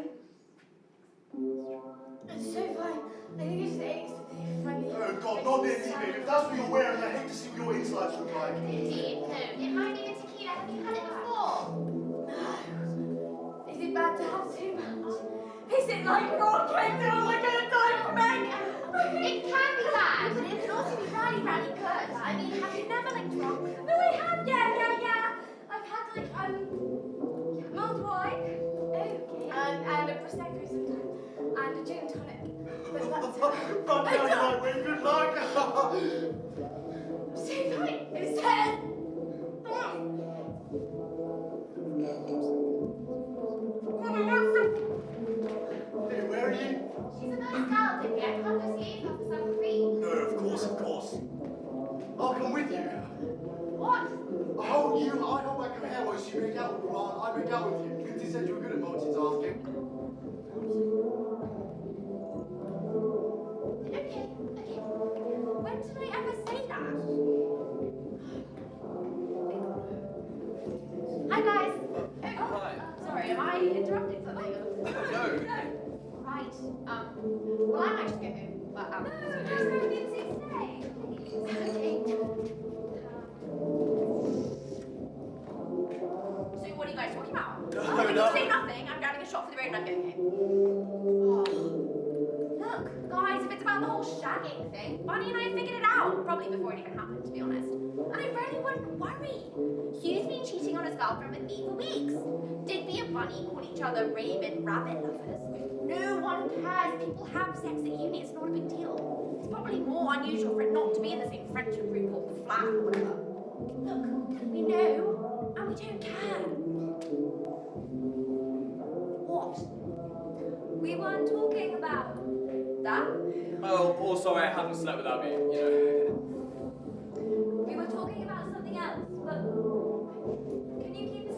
[SPEAKER 7] It's so fun. I think it's aches with the friendly.
[SPEAKER 5] Oh god, not this evening. If that's what you're wearing, I hate to see what your insides look like.
[SPEAKER 10] No, it might be the tequila. Have you had it before?
[SPEAKER 7] Is it bad to have too much? Is it like raw cake and all I'm gonna die from egg?
[SPEAKER 10] It can be bad, but it can also be really, really good. I mean, have you never like drunk?
[SPEAKER 7] No, I have. Yeah. I've had like mulled wine. Okay. And a prosecco sometimes, and a gin tonic. But that's it.
[SPEAKER 5] Run down your right way, good luck!
[SPEAKER 7] So funny. It's 10.
[SPEAKER 5] Hey, where are you?
[SPEAKER 10] She's a nice girl, Dippy. I can't just leave her for some creep.
[SPEAKER 5] No, of course. I'll come with you.
[SPEAKER 10] What?
[SPEAKER 5] I hold back your hair whilst you make out with me. I make out with you. Lindsay said you were good at multitasking.
[SPEAKER 10] Okay. When did I ever say that? Hi, guys.
[SPEAKER 8] Hi.
[SPEAKER 10] Sorry, am I interrupting something?
[SPEAKER 8] No.
[SPEAKER 10] Right. Well, I might just go home. But, no, Lindsay, stay. Okay. So, what are you guys talking about?
[SPEAKER 8] No,
[SPEAKER 10] If you say nothing, I'm grabbing a shot for the road and I'm going home. Oh. Look, guys, if it's about the whole shagging thing, Bunny and I figured it out. Probably before it even happened, to be honest. And I really wouldn't worry. Hugh's been cheating on his girlfriend with me for weeks. Digby and Bunny call each other rabid rabbit lovers. No one cares. People have sex at uni. It's not a big deal. It's probably more unusual for it not to be in the same friendship group or flat or whatever. Look, we know, and we don't care. What?
[SPEAKER 7] We weren't talking about that.
[SPEAKER 8] Oh, also I haven't slept with Abby, you know.
[SPEAKER 7] We were talking about something else, but can you keep a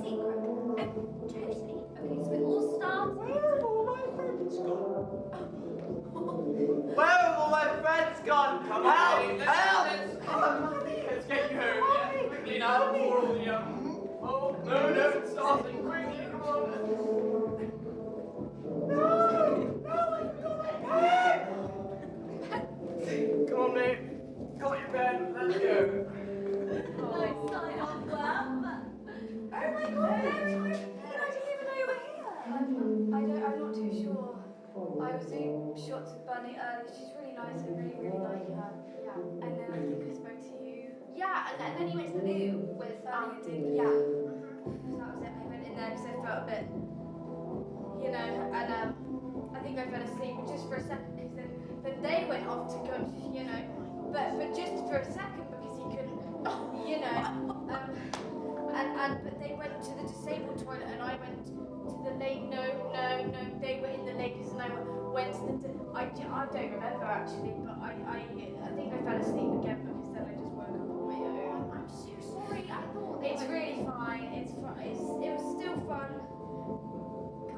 [SPEAKER 7] she's really nice. I really, really like her. Yeah. And then I think I spoke to you.
[SPEAKER 10] Yeah, and then you went to the loo with
[SPEAKER 7] You did, yeah. So that was it. I went in there because I felt a bit, you know, and I think I fell asleep just for a second because then they went off to go, you know, but just for a second because he couldn't, you know, but they went to the disabled toilet and I went to the late. No, they were in the ladies and I went to the. I don't remember actually, but I think I fell asleep again because then I just woke up on my own.
[SPEAKER 10] I'm so sorry. I thought
[SPEAKER 7] It's really fine. It was still fun,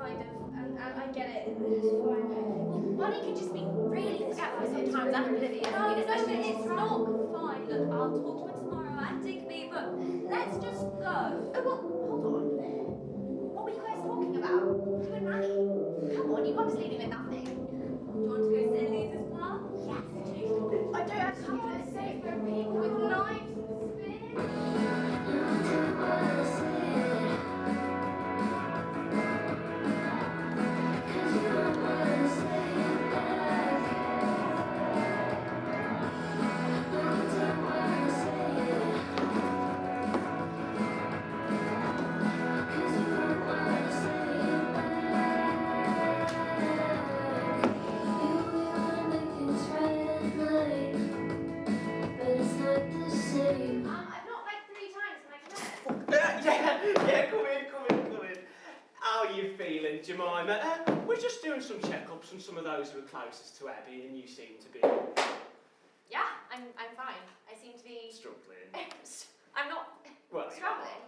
[SPEAKER 7] kind of, and I get it. It's fine.
[SPEAKER 10] Bonnie can just be really forgetful sometimes and oblivious.
[SPEAKER 6] No,
[SPEAKER 10] especially
[SPEAKER 6] it's not fine. Look, I'll talk to her tomorrow and Digby, but let's just go.
[SPEAKER 10] Oh, well, hold on. What were you guys talking about? You and Manny? Come on, you can't just leave me with nothing.
[SPEAKER 6] Do you want to go to Elise's club?
[SPEAKER 10] Yes, do.
[SPEAKER 7] I don't actually want to say for people with knives and spears.
[SPEAKER 10] I've knocked like 3 times and I can
[SPEAKER 3] Yeah, come in. How are you feeling, Jemima? We're just doing some checkups on some of those who are closest to Abby, and you seem to be
[SPEAKER 11] Yeah, I'm fine. I seem to be.
[SPEAKER 3] struggling.
[SPEAKER 11] I'm not
[SPEAKER 3] Well, you
[SPEAKER 11] struggling,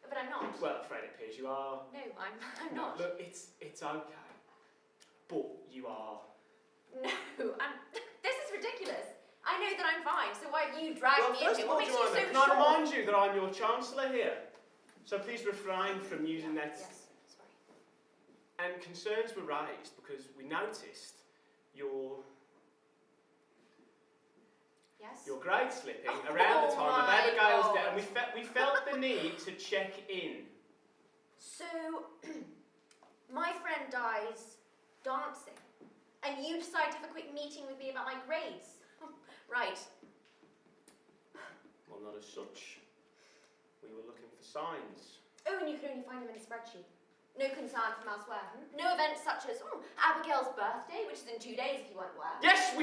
[SPEAKER 11] but I'm not.
[SPEAKER 3] Well, Fred, it appears you are.
[SPEAKER 11] No, I'm
[SPEAKER 3] No,
[SPEAKER 11] not.
[SPEAKER 3] look, it's okay, but you are.
[SPEAKER 11] No, this is ridiculous. I know that I'm fine, so why have you dragged
[SPEAKER 3] Well,
[SPEAKER 11] me
[SPEAKER 3] first
[SPEAKER 11] into
[SPEAKER 3] of
[SPEAKER 11] it?
[SPEAKER 3] all,
[SPEAKER 11] What makes you
[SPEAKER 3] Jemima,
[SPEAKER 11] so
[SPEAKER 3] can I
[SPEAKER 11] sure?
[SPEAKER 3] remind you that I'm your Chancellor here? So please refrain from using that.
[SPEAKER 11] Yes, sorry.
[SPEAKER 3] And concerns were raised because we noticed your
[SPEAKER 11] Yes?
[SPEAKER 3] grade slipping
[SPEAKER 11] Oh
[SPEAKER 3] around the time of
[SPEAKER 11] my
[SPEAKER 3] Abigail's
[SPEAKER 11] God.
[SPEAKER 3] death, and we felt the need to check in.
[SPEAKER 11] So, my friend dies dancing, and you decide to have a quick meeting with me about my grades. Right.
[SPEAKER 3] Well, not as such. We were looking for signs.
[SPEAKER 11] Oh, and you could only find them in a spreadsheet. No concern from elsewhere. No events such as Abigail's birthday, which is in 2 days if you weren't aware.
[SPEAKER 3] Yes,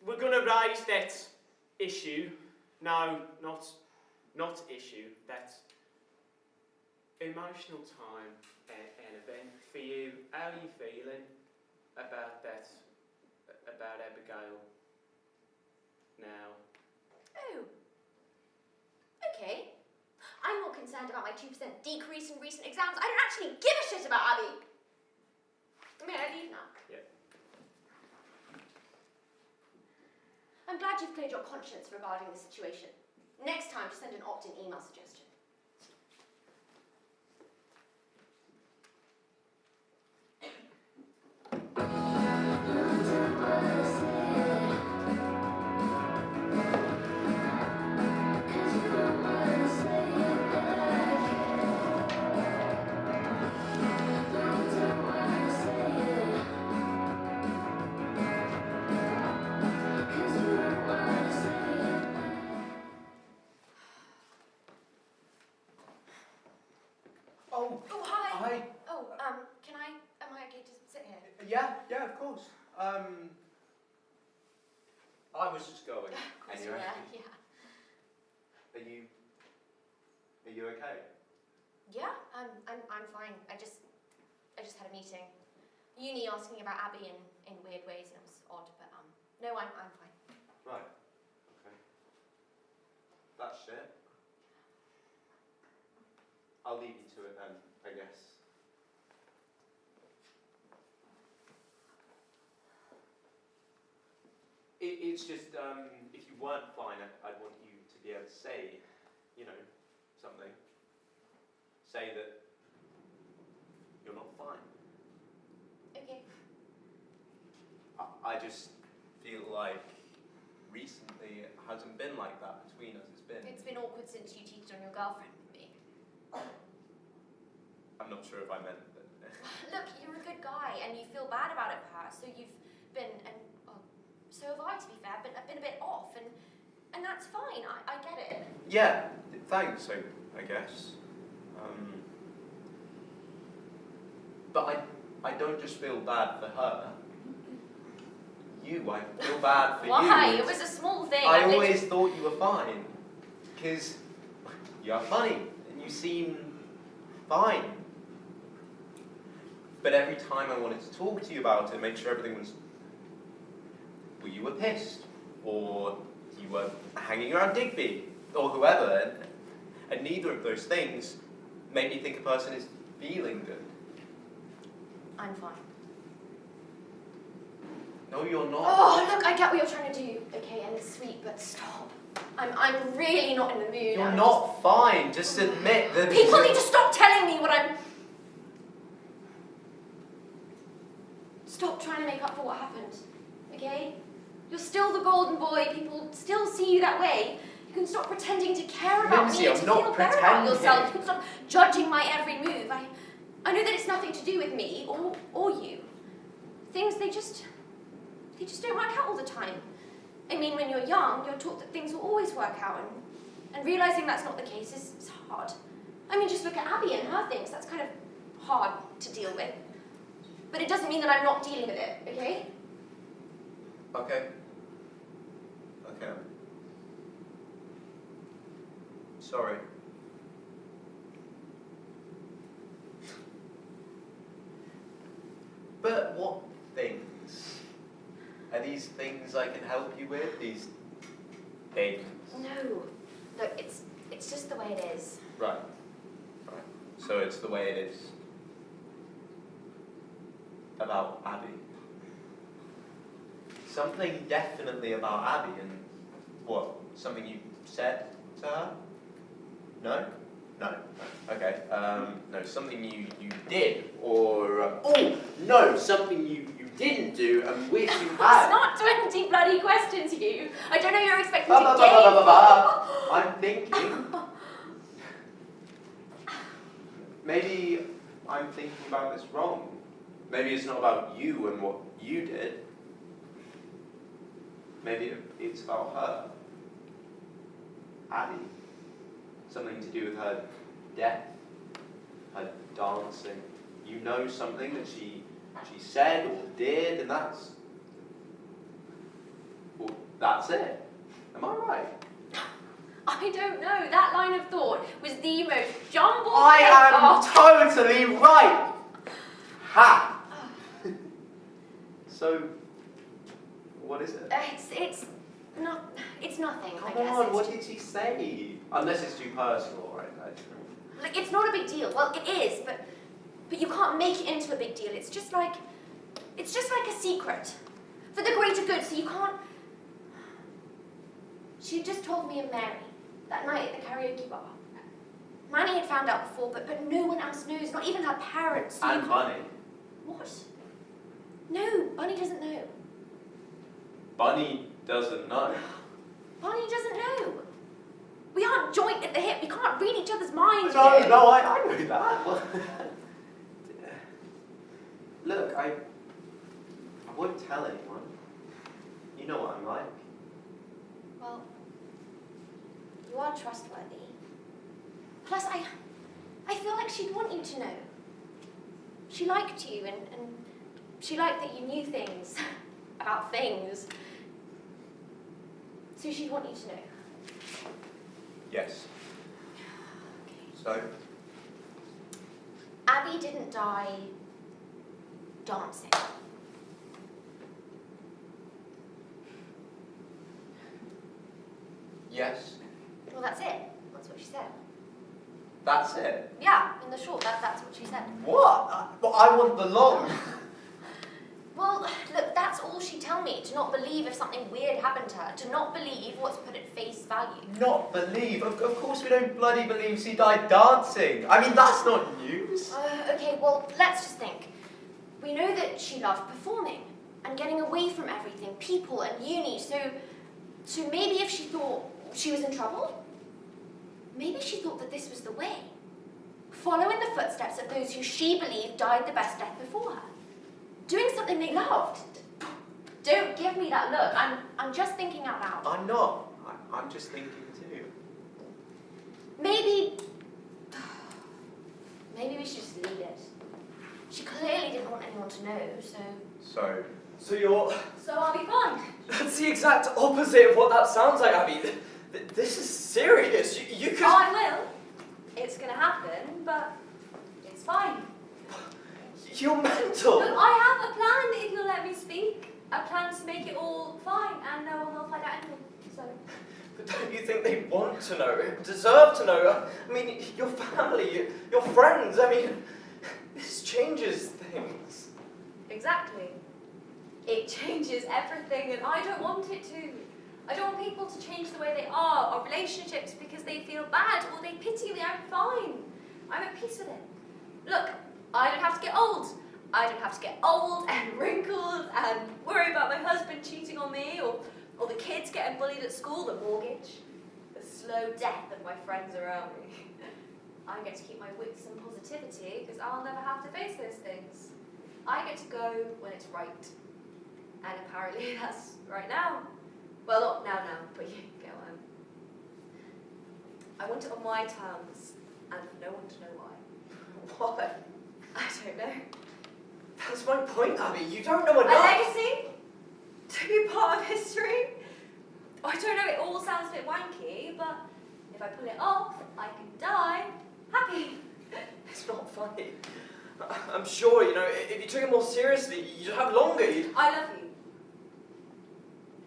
[SPEAKER 3] we're going to raise that issue. No, not issue. That emotional time an event for you. How are you feeling about that? About Abigail now?
[SPEAKER 11] Oh. Okay. I'm more concerned about my 2% decrease in recent exams. I don't actually give a shit about Abby. May I leave now?
[SPEAKER 3] Yeah.
[SPEAKER 11] I'm glad you've cleared your conscience regarding the situation. Next time, just send an opt-in email suggestion.
[SPEAKER 2] Oh,
[SPEAKER 11] Oh, hi.
[SPEAKER 2] hi.
[SPEAKER 11] Oh, am I okay to sit here?
[SPEAKER 2] Yeah, of course. I was just going.
[SPEAKER 11] Of course you
[SPEAKER 2] Anyway.
[SPEAKER 11] were, yeah.
[SPEAKER 9] Are you okay?
[SPEAKER 11] Yeah, I'm fine. I just had a meeting. Uni asking about Abby in weird ways, and it was odd, but no, I'm fine.
[SPEAKER 9] Right. Okay. That's shit. I'll leave you to it then, I guess. It's just, if you weren't fine, I'd want you to be able to say, something. Say that you're not fine.
[SPEAKER 11] Okay.
[SPEAKER 9] I just feel like recently it hasn't been like that between us.
[SPEAKER 11] It's been awkward since you cheated on your girlfriend with me.
[SPEAKER 9] I'm not sure if I meant that.
[SPEAKER 11] Look, you're a good guy, and you feel bad about it for her, so you've been, and well, so have I, to be fair, but I've been a bit off, and that's fine. I get it.
[SPEAKER 9] Yeah, thanks, I guess. But I don't just feel bad for her. I feel bad for you.
[SPEAKER 11] Why? It was a small thing.
[SPEAKER 9] I always thought you were fine. Because you're funny, and you seem fine. But every time I wanted to talk to you about it, make sure everything was... Well, you were pissed, or you were hanging around Digby, or whoever, and neither of those things make me think a person is feeling good.
[SPEAKER 11] I'm fine.
[SPEAKER 9] No, you're not.
[SPEAKER 11] Oh, look, I get what you're trying to do, okay, and it's sweet, but stop. I'm really not in the mood.
[SPEAKER 9] You're not fine. Just admit that...
[SPEAKER 11] People need to stop telling me what I'm... Stop trying to make up for what happened, okay? You're still the golden boy. People still see you that way. You can stop pretending to care about
[SPEAKER 9] Lindsay,
[SPEAKER 11] me
[SPEAKER 9] I'm
[SPEAKER 11] and to
[SPEAKER 9] not
[SPEAKER 11] feel better about
[SPEAKER 9] pretending.
[SPEAKER 11] yourself. You can stop judging my every move. I know that it's nothing to do with me or you. Things, they just don't work out all the time. I mean, when you're young, you're taught that things will always work out, and realizing that's not the case is hard. I mean, just look at Abby and her things. That's kind of hard to deal with. But it doesn't mean that I'm not dealing with it, okay?
[SPEAKER 9] Okay. Sorry. But what things? Are these things I can help you with? These things?
[SPEAKER 11] No. Look, it's just the way it is.
[SPEAKER 9] Right. So it's the way it is. About Abby. Something definitely about Abby, and what? Something you said to her? No? No. Okay. No, something you did, or no, something you didn't do and wish you had.
[SPEAKER 11] It's not 20 bloody questions, you. I don't know you're expecting to game.
[SPEAKER 9] I'm thinking. Maybe I'm thinking about this wrong. Maybe it's not about you and what you did. Maybe it's about her. Abby. Something to do with her death, her dancing. You know something that she said or did, and that's it. Am I right?
[SPEAKER 11] I don't know. That line of thought was the most jumbled
[SPEAKER 9] I am totally right. Ha. So, what is it?
[SPEAKER 11] It's nothing. I
[SPEAKER 9] Come
[SPEAKER 11] guess.
[SPEAKER 9] on, what did she say? Unless it's too personal, right?
[SPEAKER 11] Like, it's not a big deal. Well, it is, but you can't make it into a big deal. It's just like a secret for the greater good. So you can't. She had just told me and Mary that night at the karaoke bar. Manny had found out before, but no one else knows, not even her parents. So
[SPEAKER 9] And Bunny.
[SPEAKER 11] What? No, Bunny doesn't know.
[SPEAKER 9] Bunny doesn't know.
[SPEAKER 11] Bunny doesn't know. We aren't joint at the hip. We can't read each other's minds.
[SPEAKER 9] No,
[SPEAKER 11] yet.
[SPEAKER 9] I know that. Well, look, I won't tell anyone. You know what I'm like.
[SPEAKER 11] Well, you are trustworthy. Plus, I feel like she'd want you to know. She liked you, and she liked that you knew things about things. So she'd want you to know.
[SPEAKER 9] Yes. So?
[SPEAKER 11] Abby didn't die dancing.
[SPEAKER 9] Yes.
[SPEAKER 11] Well, that's it. That's what she said.
[SPEAKER 9] That's it.
[SPEAKER 11] Yeah, in the short, that's what she said.
[SPEAKER 9] What? Well, I want the long.
[SPEAKER 11] Well, look, that's all she'd tell me, to not believe if something weird happened to her, to not believe what's put at face value.
[SPEAKER 9] Not believe? Of course we don't bloody believe she died dancing. I mean, that's not news.
[SPEAKER 11] Okay, well, let's just think. We know that she loved performing and getting away from everything, people and uni, so maybe if she thought she was in trouble, maybe she thought that this was the way. Follow in the footsteps of those who she believed died the best death before her. Doing something they loved. Don't give me that look. I'm just thinking out loud.
[SPEAKER 9] I'm not. I'm just thinking too.
[SPEAKER 11] Maybe we should just leave it. She clearly didn't want anyone to know, so...
[SPEAKER 2] So you're...
[SPEAKER 7] So I'll be fine.
[SPEAKER 2] That's the exact opposite of what that sounds like, Abby. This is serious. You could...
[SPEAKER 7] I will. It's gonna happen, but it's fine.
[SPEAKER 2] You're mental.
[SPEAKER 7] Look, I have a plan if you'll let me speak. A plan to make it all fine and no one will find out anything. So...
[SPEAKER 2] But don't you think they want to know, deserve to know? I mean, your family, your friends, I mean, this changes things.
[SPEAKER 7] Exactly. It changes everything and I don't want it to. I don't want people to change the way they are or relationships because they feel bad or they pity me. I'm fine. I'm at peace with it. Look, I don't have to get old. I don't have to get old and wrinkled and worry about my husband cheating on me or the kids getting bullied at school, the mortgage, the slow death of my friends around me. I get to keep my wits and positivity because I'll never have to face those things. I get to go when it's right. And apparently that's right now. Well, not now, but you get what I want it on my terms and for no one to know why.
[SPEAKER 2] Why?
[SPEAKER 7] I don't know.
[SPEAKER 2] That's my point, Abby. You don't know
[SPEAKER 7] A
[SPEAKER 2] enough.
[SPEAKER 7] legacy? To be part of history? I don't know, it all sounds a bit wanky, but if I pull it off, I can die happy.
[SPEAKER 2] It's not funny. I'm sure, you know, if you took it more seriously, you'd have longer.
[SPEAKER 7] I love you.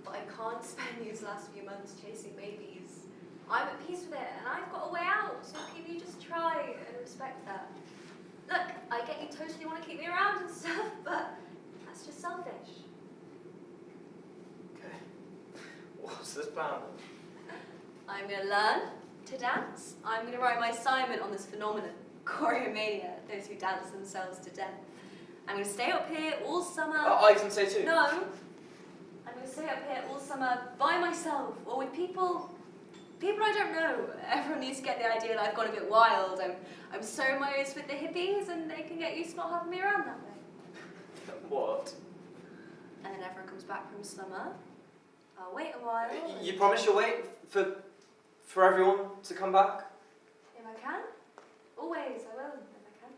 [SPEAKER 7] But I can't spend these last few months chasing babies. I'm at peace with it, and I've got a way out, so can you just try and respect that? Look, I get you totally want to keep me around and stuff, but that's just selfish.
[SPEAKER 2] Okay. What's this plan?
[SPEAKER 7] I'm going to learn to dance. I'm going to write my assignment on this phenomenon, Choreomania, those who dance themselves to death. I'm going to stay up here all summer.
[SPEAKER 2] I can say too.
[SPEAKER 7] No. I'm going to stay up here all summer by myself or with people I don't know. Everyone needs to get the idea that I've gone a bit wild. I'm so moist with the hippies and they can get used to not having me around that way.
[SPEAKER 2] What?
[SPEAKER 7] And then everyone comes back from summer. I'll wait a while.
[SPEAKER 2] You promise you'll wait for everyone to come back?
[SPEAKER 7] If I can. Always, I will, if I can.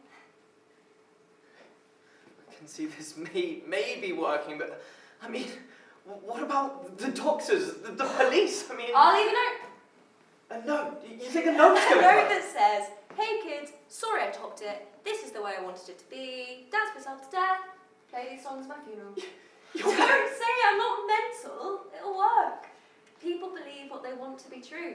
[SPEAKER 2] I can see this may be working, but I mean, what about the doctors, the police? I mean...
[SPEAKER 7] I'll leave a note.
[SPEAKER 2] A note? You think a note's
[SPEAKER 7] A
[SPEAKER 2] going to
[SPEAKER 7] note
[SPEAKER 2] work?
[SPEAKER 7] that says, hey kids, sorry I topped it. This is the way I wanted it to be. Dance myself to death. Play these songs at my funeral. Don't say I'm not mental. It'll work. People believe what they want to be true.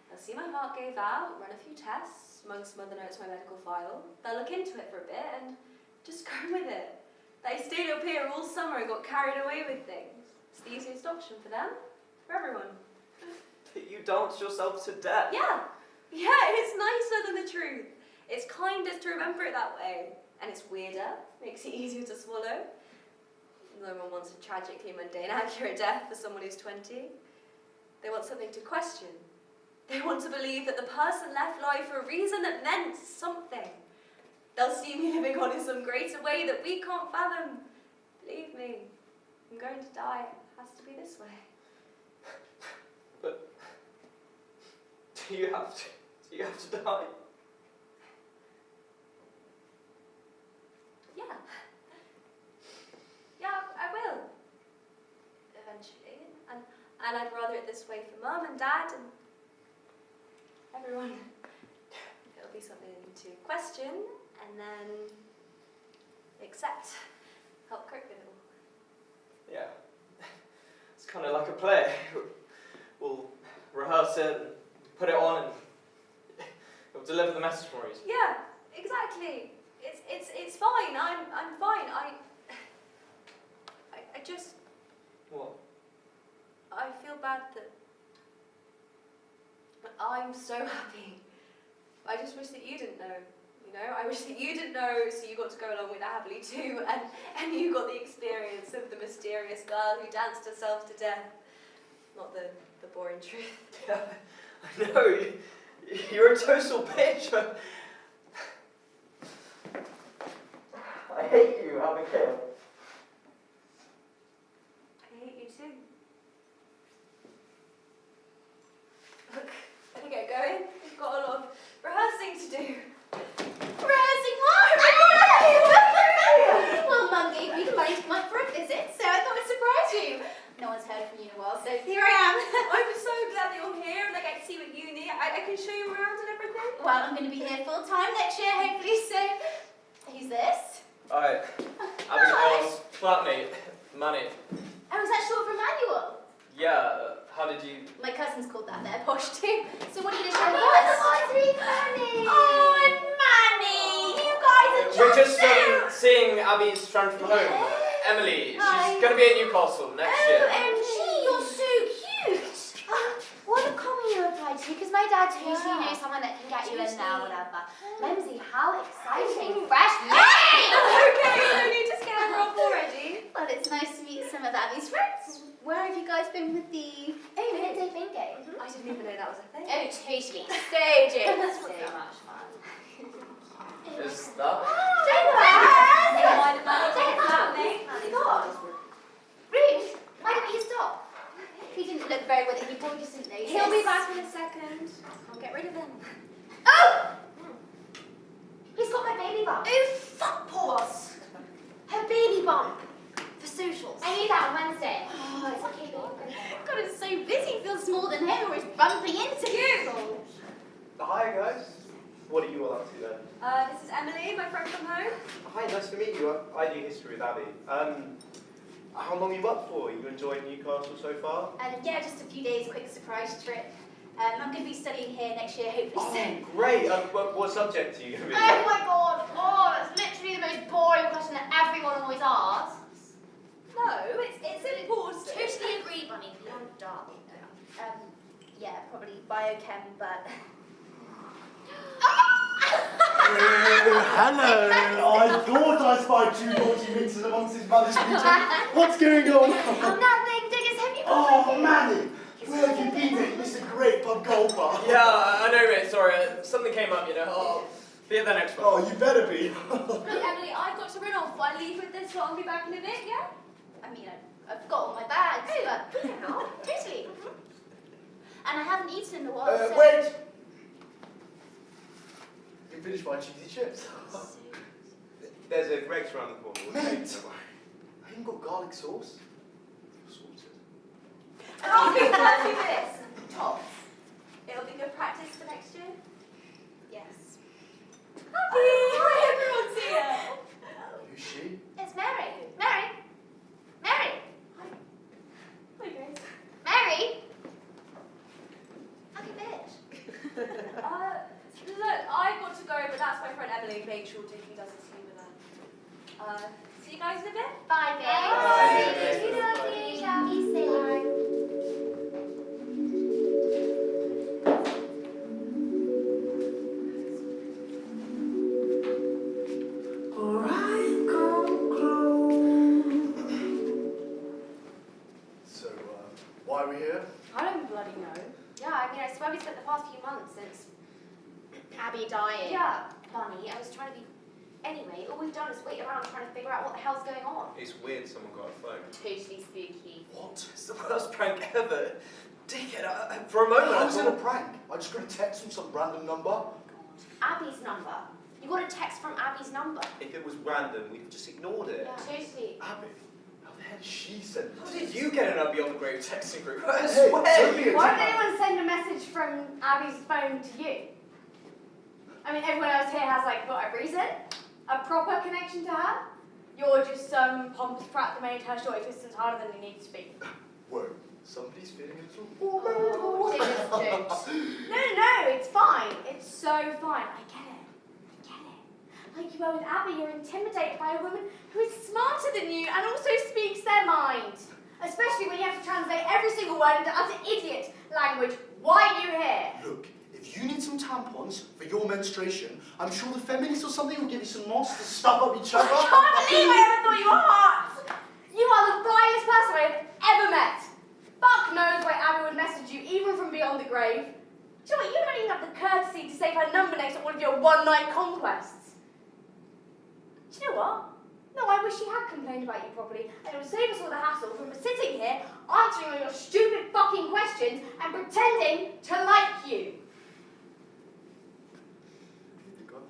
[SPEAKER 7] They'll see my heart gave out, run a few tests, amongst some other notes in my medical file. They'll look into it for a bit and just go with it. They stayed up here all summer and got carried away with things. It's the easiest option for them, for everyone.
[SPEAKER 2] You dance yourself to death?
[SPEAKER 7] Yeah, it's nicer than the truth. It's kinder to remember it that way. And it's weirder, makes it easier to swallow. No one wants a tragically mundane, accurate death for someone who's 20. They want something to question. They want to believe that the person left life for a reason that meant something. They'll see me living on in some greater way that we can't fathom. Believe me, I'm going to die. It has to be this way.
[SPEAKER 2] But do you have to die?
[SPEAKER 7] Yeah, I will. Eventually. And I'd rather it this way for Mum and Dad and everyone. It'll be something to question and then accept. Help cope with it all.
[SPEAKER 2] Yeah. It's kind of like a play. We'll rehearse it and put it on and it'll deliver the message for us.
[SPEAKER 7] Yeah, exactly. It's fine. I'm fine. I just
[SPEAKER 2] What?
[SPEAKER 7] I feel bad that I'm so happy. I just wish that you didn't know. You know, I wish that you didn't know, so you got to go along with it happily too, and you got the experience of the mysterious girl who danced herself to death. Not the boring truth.
[SPEAKER 2] Yeah, I know. You're a total bitch. I hate you, Abigail.
[SPEAKER 4] I can show you around and everything.
[SPEAKER 6] Well, I'm going to be here full time next year, hopefully, so who's this?
[SPEAKER 8] Alright, Abigail's flatmate, Manny.
[SPEAKER 6] Oh, is that short for Manuel?
[SPEAKER 8] Yeah, how did you...
[SPEAKER 6] My cousin's called that there, posh too. So what are you going to show
[SPEAKER 10] Happy
[SPEAKER 6] us?
[SPEAKER 10] anniversary, Manny!
[SPEAKER 6] Oh, and Manny! You guys are
[SPEAKER 8] We're just
[SPEAKER 6] so...
[SPEAKER 8] seeing Abby's friend from home, Emily.
[SPEAKER 6] Hi.
[SPEAKER 8] She's going to be at Newcastle next year.
[SPEAKER 6] OMG, you're so cute!
[SPEAKER 10] What a common you applied to, because my dad totally knows someone that can get you in there, whatever. Memsy, how exciting! Fresh meat!
[SPEAKER 4] Okay, no need to scare her off already.
[SPEAKER 6] Well, it's nice to meet some of Abby's friends. Where have you guys been with the...
[SPEAKER 10] Oh, midday bingo.
[SPEAKER 4] I didn't even know that was a thing.
[SPEAKER 10] Oh, totally.
[SPEAKER 6] Stages.
[SPEAKER 10] So much fun.
[SPEAKER 8] Is that...
[SPEAKER 4] Never mind about it, take that, mate.
[SPEAKER 6] God. Rude, why didn't you stop? He didn't look very well, he probably just didn't notice.
[SPEAKER 4] He'll be back in a second. I'll get rid of him.
[SPEAKER 6] Oh!
[SPEAKER 10] He's got my baby bump.
[SPEAKER 6] Oh, fuck paws!
[SPEAKER 10] Her baby bump.
[SPEAKER 6] For socials.
[SPEAKER 10] I need that on Wednesday. Oh, it's okay, baby.
[SPEAKER 6] God, it's so busy, feels smaller than him, or he's bumping into you.
[SPEAKER 12] Hi guys. What are you all up to then?
[SPEAKER 4] This is Emily, my friend from home.
[SPEAKER 12] Hi, nice to meet you. I do history with Abby. How long are you up for? You enjoying Newcastle so far?
[SPEAKER 6] Yeah, just a few days, quick surprise trip. I'm going to be studying here next year, hopefully soon.
[SPEAKER 12] Great. What subject are you going to be?
[SPEAKER 10] Oh my god. Oh, that's literally the most boring question that everyone always asks.
[SPEAKER 4] No, it's important.
[SPEAKER 10] Totally agree, Bunny. You're dark.
[SPEAKER 6] Yeah, probably biochem, but...
[SPEAKER 5] Hello! I thought I spied two naughty mixes amongst his mother's meeting. What's going on?
[SPEAKER 10] Oh, nothing. Diggers, have you
[SPEAKER 5] Oh, Manny! Where have you been, mate? This is a great pub golfer.
[SPEAKER 8] Yeah, I know, mate, sorry. Something came up, you know. I'll be at the next one.
[SPEAKER 5] Oh, you better be.
[SPEAKER 4] Look, Emily, I've got to run off. I leave with this lot and be back in a bit, yeah?
[SPEAKER 6] I mean, I've got all my bags, but...
[SPEAKER 10] Totally.
[SPEAKER 6] And I haven't eaten in a while, so...
[SPEAKER 5] Wait! You can finish my cheesy chips.
[SPEAKER 9] There's a Greg's around the corner. We'll take
[SPEAKER 5] Mate!
[SPEAKER 9] them.
[SPEAKER 5] I haven't got garlic sauce. Sorted.
[SPEAKER 4] And I'll be 30 minutes. Tops. It'll be good practice for next year.
[SPEAKER 6] Yes.
[SPEAKER 4] Happy! Hi, everyone's here.
[SPEAKER 5] Who's she?
[SPEAKER 10] It's Mary. Mary. Mary.
[SPEAKER 4] Hi, guys.
[SPEAKER 10] Mary. Fucking bitch.
[SPEAKER 4] Look, I've got to go, but that's my friend Emily. Make sure Dickie doesn't see with her. See you guys in a bit.
[SPEAKER 10] Bye, babe.
[SPEAKER 8] Bye.
[SPEAKER 10] See you later. Be safe.
[SPEAKER 5] So, why are we here?
[SPEAKER 7] I don't bloody know.
[SPEAKER 10] Yeah, I mean, I swear we spent the past few months since Abby dying.
[SPEAKER 7] Yeah.
[SPEAKER 10] Funny. I was trying to be. Anyway, all we've done is wait around trying to figure out what the hell's going on.
[SPEAKER 9] It's weird someone got a phone.
[SPEAKER 10] Totally spooky.
[SPEAKER 5] What?
[SPEAKER 8] It's the worst prank ever. Dickhead, for a moment I
[SPEAKER 5] How's it a
[SPEAKER 8] thought...
[SPEAKER 5] prank? I just got a text from some random number.
[SPEAKER 10] Abby's number. You got a text from Abby's number.
[SPEAKER 9] If it was random, we'd just ignored it.
[SPEAKER 10] Yeah, totally.
[SPEAKER 5] Abby? How the hell did she send
[SPEAKER 8] How
[SPEAKER 5] this?
[SPEAKER 8] did you get an Beyond the Grave texting group? I
[SPEAKER 5] Hey,
[SPEAKER 8] swear!
[SPEAKER 5] don't be a
[SPEAKER 7] Why did
[SPEAKER 5] dickhead.
[SPEAKER 7] anyone send a message from Abby's phone to you? I mean, everyone else here has, like, what, a reason? A proper connection to her? You're just some pompous prat that made her short existence harder than it needs to be.
[SPEAKER 5] Whoa, somebody's feeling a little
[SPEAKER 10] Oh, Diggers jokes.
[SPEAKER 7] No, it's fine. It's so fine. I get it. Like you are with Abby, you're intimidated by a woman who is smarter than you and also speaks their mind. Especially when you have to translate every single word into utter idiot language. Why are you here?
[SPEAKER 5] Look, if you need some tampons for your menstruation, I'm sure the feminists or something will give you some moss to stuff up each other.
[SPEAKER 7] I can't believe I ever thought you were hot! You are the brightest person I have ever met. Fuck knows why Abby would message you, even from beyond the grave. Do you know what? You don't even have the courtesy to save her number next to one of your one-night conquests. Do you know what? No, I wish she had complained about you properly, and it would save us all the hassle from sitting here, answering all your stupid fucking questions, and pretending to like you.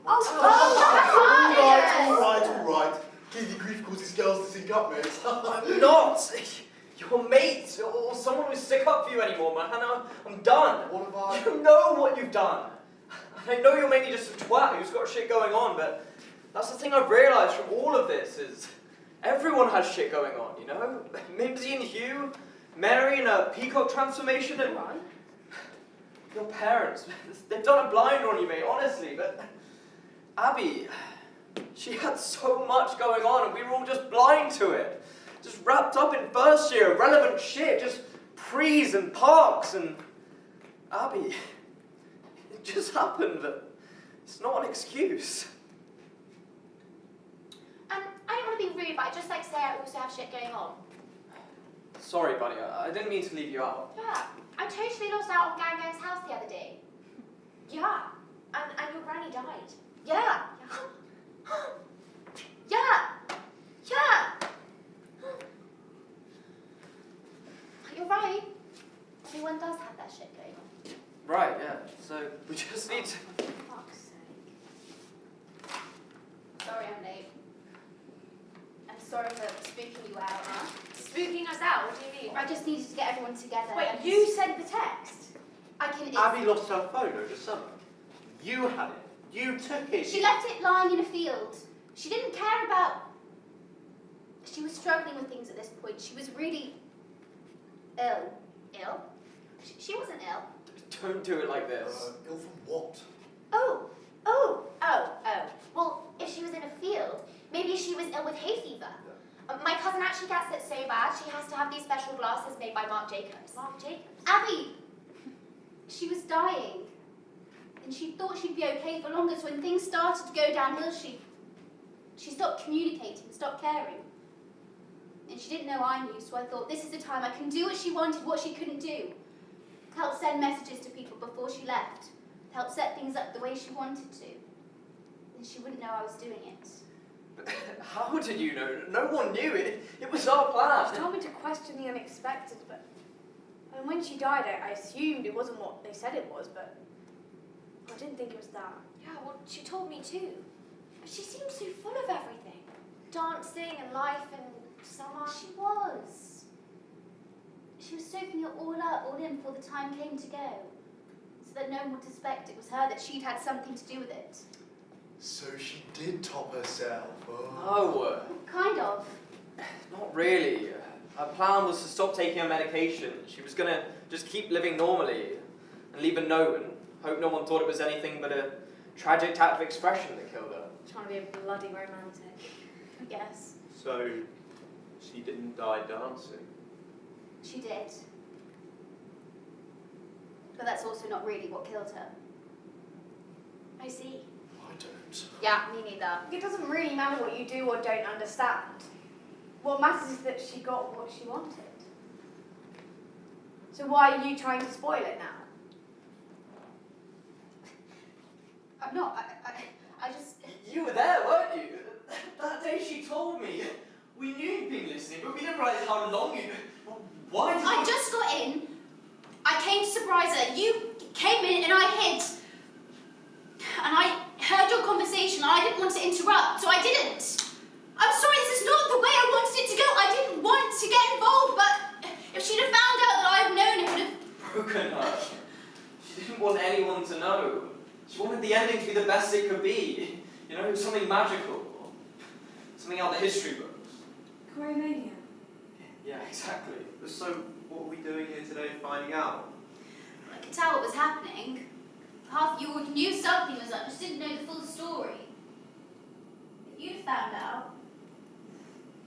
[SPEAKER 5] All right. Clearly grief causes girls to sync up, mate.
[SPEAKER 8] I'm not!
[SPEAKER 2] your mate or someone who'll stick up for you anymore, man. I'm done.
[SPEAKER 5] What have I...
[SPEAKER 2] You know what you've done. I know you're maybe just a twat who's got shit going on, but that's the thing I've realised from all of this is everyone has shit going on, you know? Mimsy and Hugh, Mary in a peacock transformation, and your parents, they've done a blinder on you, mate, honestly, but Abby, she had so much going on and we were all just blind to it. Just wrapped up in first year, irrelevant shit, just prees and parks and... Abby, it just happened, but it's not an excuse.
[SPEAKER 11] I don't want to be rude, but I'd just like to say I also have shit going on.
[SPEAKER 2] Sorry, buddy, I didn't mean to leave you out.
[SPEAKER 11] Yeah, I totally lost out on Gang Gang's house the other day. Yeah, and your granny died. Yeah. Yeah. Yeah. You're right. Everyone does have that shit going on.
[SPEAKER 2] Right, yeah, so we just need to...
[SPEAKER 11] For fuck's sake. Sorry I'm late. I'm sorry for spooking you out, huh?
[SPEAKER 7] Spooking us out? What do you mean?
[SPEAKER 11] I just needed to get everyone together.
[SPEAKER 7] Wait,
[SPEAKER 11] and
[SPEAKER 7] you sent the text?
[SPEAKER 11] I can...
[SPEAKER 9] Abby lost her phone over summer. You had it. You took it.
[SPEAKER 11] She left it lying in a field. She didn't care about... She was struggling with things at this point. She was really... ill. Ill? She wasn't ill.
[SPEAKER 2] Don't do it like this.
[SPEAKER 5] Ill from what?
[SPEAKER 11] Oh. Well, if she was in a field, maybe she was ill with hay fever. My cousin actually gets it so bad, she has to have these special glasses made by Marc Jacobs.
[SPEAKER 7] Marc Jacobs?
[SPEAKER 11] Abby! She was dying. And she thought she'd be okay for longer, so when things started to go downhill, she stopped communicating, stopped caring. And she didn't know I knew, so I thought, this is the time I can do what she wanted, what she couldn't do. Help send messages to people before she left. Help set things up the way she wanted to. And she wouldn't know I was doing it.
[SPEAKER 2] But how did you know? No one knew it. It was our plan.
[SPEAKER 7] She told me to question the unexpected, but... And when she died, I assumed it wasn't what they said it was, but... I didn't think it was that.
[SPEAKER 11] Yeah, well, she told me too. But she seemed so full of everything. Dancing and life and summer. She was. She was soaking it all up, all in before the time came to go. So that no one would suspect it was her, that she'd had something to do with it.
[SPEAKER 5] So she did top herself.
[SPEAKER 2] No.
[SPEAKER 11] Kind of.
[SPEAKER 2] Not really. Her plan was to stop taking her medication. She was gonna just keep living normally and leave a note and hope no one thought it was anything but a tragic act of expression that killed her.
[SPEAKER 7] Trying to be a bloody romantic.
[SPEAKER 11] I guess.
[SPEAKER 9] So, she didn't die dancing.
[SPEAKER 11] She did. But that's also not really what killed her.
[SPEAKER 7] I see.
[SPEAKER 5] I don't.
[SPEAKER 11] Yeah, me neither.
[SPEAKER 7] It doesn't really matter what you do or don't understand. What matters is that she got what she wanted. So why are you trying to spoil it now?
[SPEAKER 11] I'm not. I just...
[SPEAKER 2] You were there, weren't you? That day she told me. We knew you'd been listening, but we didn't realise how long you... Why did you...
[SPEAKER 11] I just got in. I came to surprise her. You came in and I hid. And I heard your conversation and I didn't want to interrupt, so I didn't. I'm sorry, this is not the way I wanted it to go. I didn't want to get involved, but if she'd have found out that I'd known, it would have...
[SPEAKER 2] Broken her. She didn't want anyone to know. She wanted the ending to be the best it could be. You know, something magical. Something out of the history books.
[SPEAKER 7] Choreomania.
[SPEAKER 2] Yeah, exactly.
[SPEAKER 9] So, what are we doing here today finding out?
[SPEAKER 11] I could tell what was happening. Half of you already knew something was up, just didn't know the full story. But you'd found out.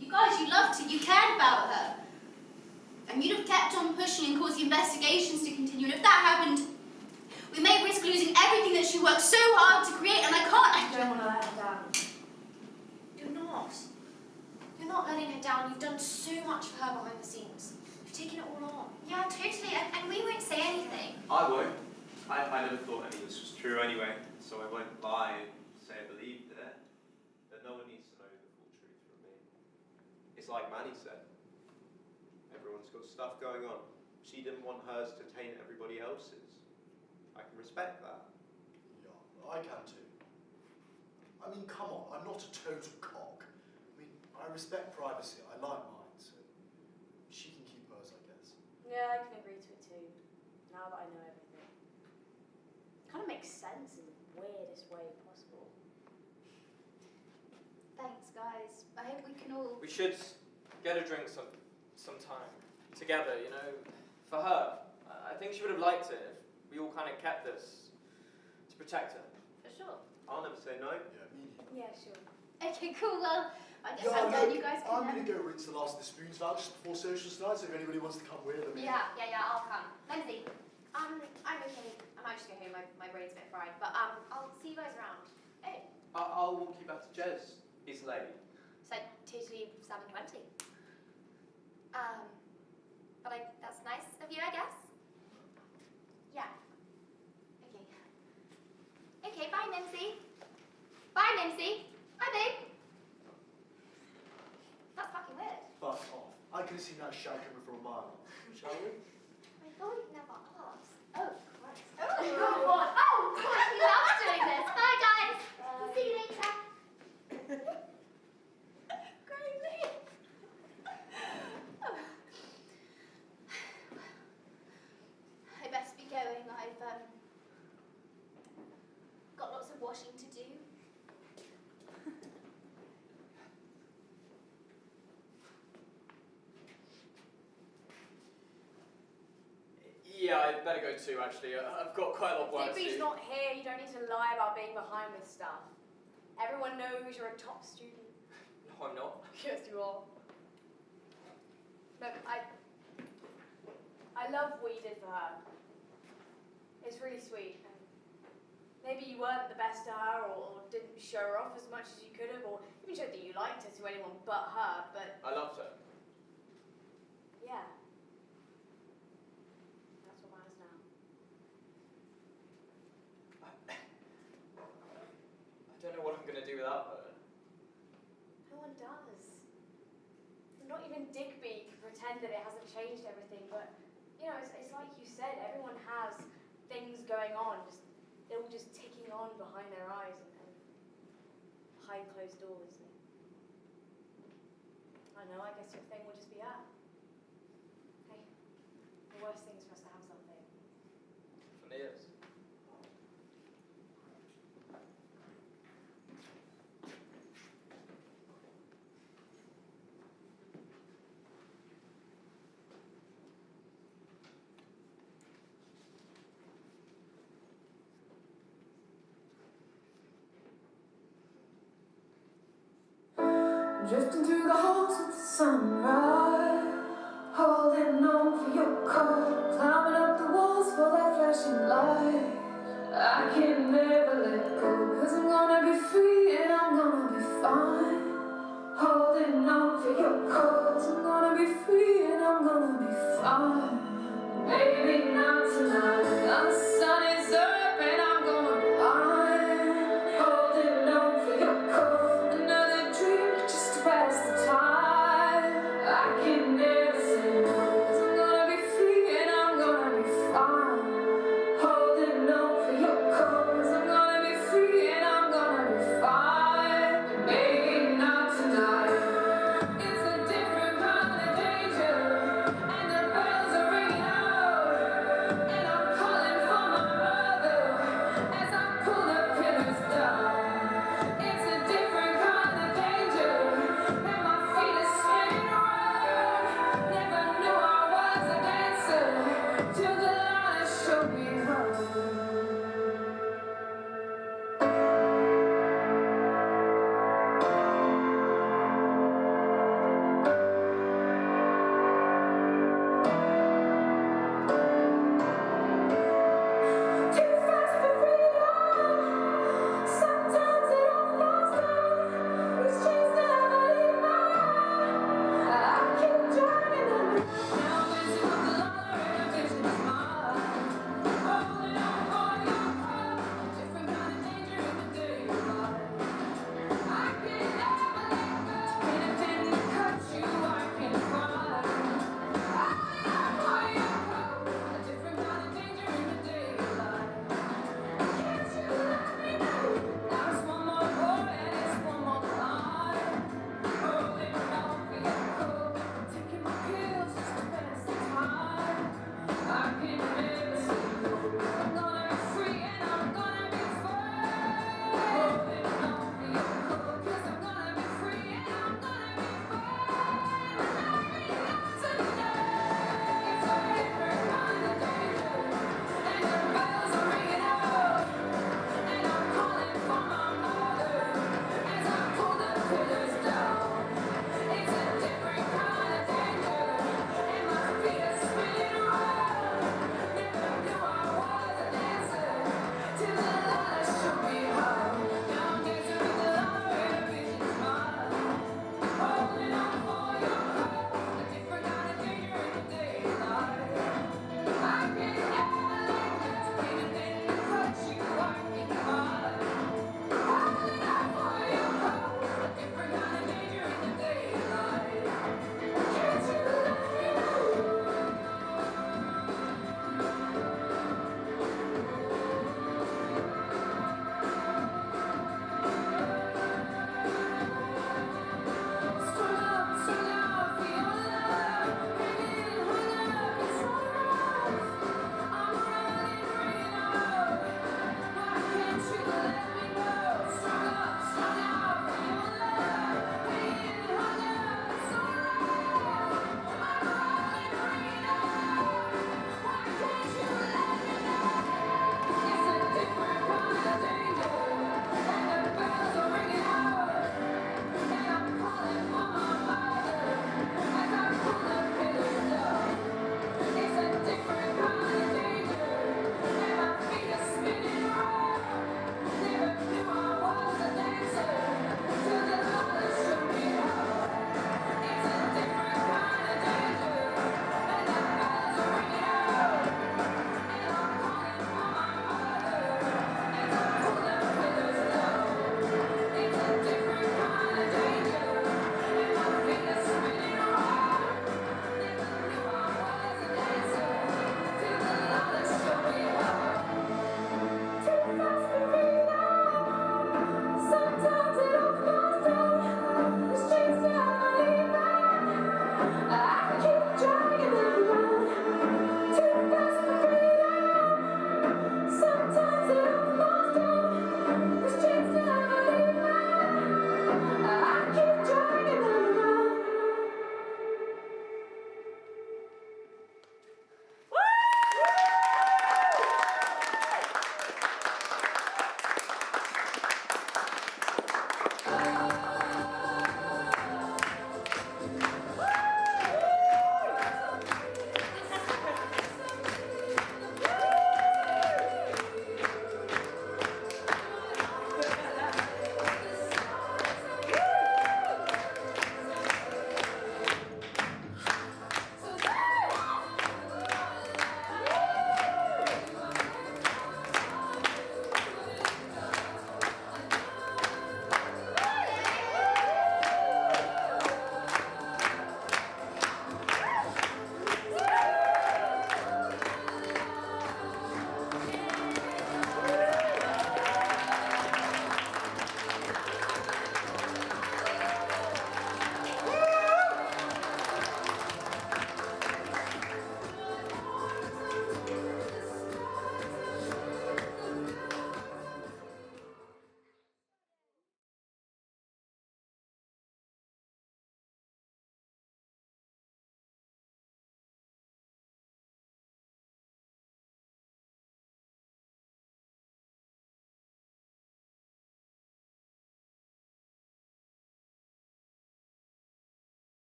[SPEAKER 11] You guys, you loved her, you cared about her. And you'd have kept on pushing and caused the investigations to continue. And if that happened, we may risk losing everything that she worked so hard to create, and I
[SPEAKER 7] don't want to let her down.
[SPEAKER 11] You're not. You're not letting her down. You've done so much for her behind the scenes. You've taken it all on. Yeah, totally. And we won't say anything.
[SPEAKER 9] I won't. I never thought any of this was true anyway, so I won't lie and say I believed it. But no one needs to know the full truth from me. It's like Manny said. Everyone's got stuff going on. She didn't want hers to taint everybody else's. I can respect that.
[SPEAKER 5] Yeah, I can too. I mean, come on, I'm not a total cock. I mean, I respect privacy. I like mine, so she can keep
[SPEAKER 7] Yeah, I can agree to it too, now that I know everything. It kind of makes sense in the weirdest way possible.
[SPEAKER 6] Thanks, guys. I hope we can all...
[SPEAKER 2] We should get a drink sometime. Together, you know, for her. I think she would have liked it if we all kind of kept this to protect her.
[SPEAKER 6] For sure.
[SPEAKER 9] I'll never say no.
[SPEAKER 5] Yeah, me neither.
[SPEAKER 7] Yeah, sure.
[SPEAKER 6] Okay, cool. Well, I guess
[SPEAKER 5] Yeah,
[SPEAKER 6] I'm done.
[SPEAKER 5] look,
[SPEAKER 6] You guys
[SPEAKER 5] I'm
[SPEAKER 6] can...
[SPEAKER 5] going to go rinse the last of the spoons out just before socials tonight, so if anybody wants to come with, I mean...
[SPEAKER 11] Yeah, I'll come. Lindsay, I'm okay. I might just go home. My brain's a bit fried. But I'll see you guys around. Oh,
[SPEAKER 8] I'll walk you back to Jez. It's late.
[SPEAKER 11] so totally 7:20. But that's nice of you, I guess. Yeah. Okay. Okay, bye, Nancy. Bye, Nancy. Bye, babe. That's fucking weird.
[SPEAKER 5] Fuck off. I could have seen that shag coming from a mile. Shall we?
[SPEAKER 11] I thought you'd never asked. Oh, Christ. Oh, God. Oh, God, he loves doing this. Bye, guys. See you later.
[SPEAKER 6] Crazy.
[SPEAKER 11] I best be going. I've got lots of washing to do.
[SPEAKER 2] Yeah, I better go too, actually. I've got quite a lot of work to
[SPEAKER 7] Digby's
[SPEAKER 2] do.
[SPEAKER 7] not here, you don't need to lie about being behind with stuff. Everyone knows you're a top student.
[SPEAKER 2] No, I'm not.
[SPEAKER 7] Yes, you are. Look, I love what you did for her. It's really sweet. And maybe you weren't the best to her, or didn't show her off as much as you could have, or even showed that you liked her to anyone but her, but
[SPEAKER 2] I loved her.
[SPEAKER 7] yeah. That's what matters now.
[SPEAKER 2] I don't know what I'm going to do without her.
[SPEAKER 7] No one does. Not even Digby can pretend that it hasn't changed everything, but, you know, it's like you said, everyone has things going on, they're all just ticking on behind their eyes and behind closed doors. I know, I guess your thing will just be her. Hey, the worst thing is for us to have something.
[SPEAKER 2] For me, it is.
[SPEAKER 1] Drifting through the halls with the sunrise, holding on for your call, climbing up the walls for that flashing light. I can never let go, 'cause I'm gonna be free and I'm gonna be fine. Holding on for your calls, I'm gonna be free and I'm gonna be fine. Baby,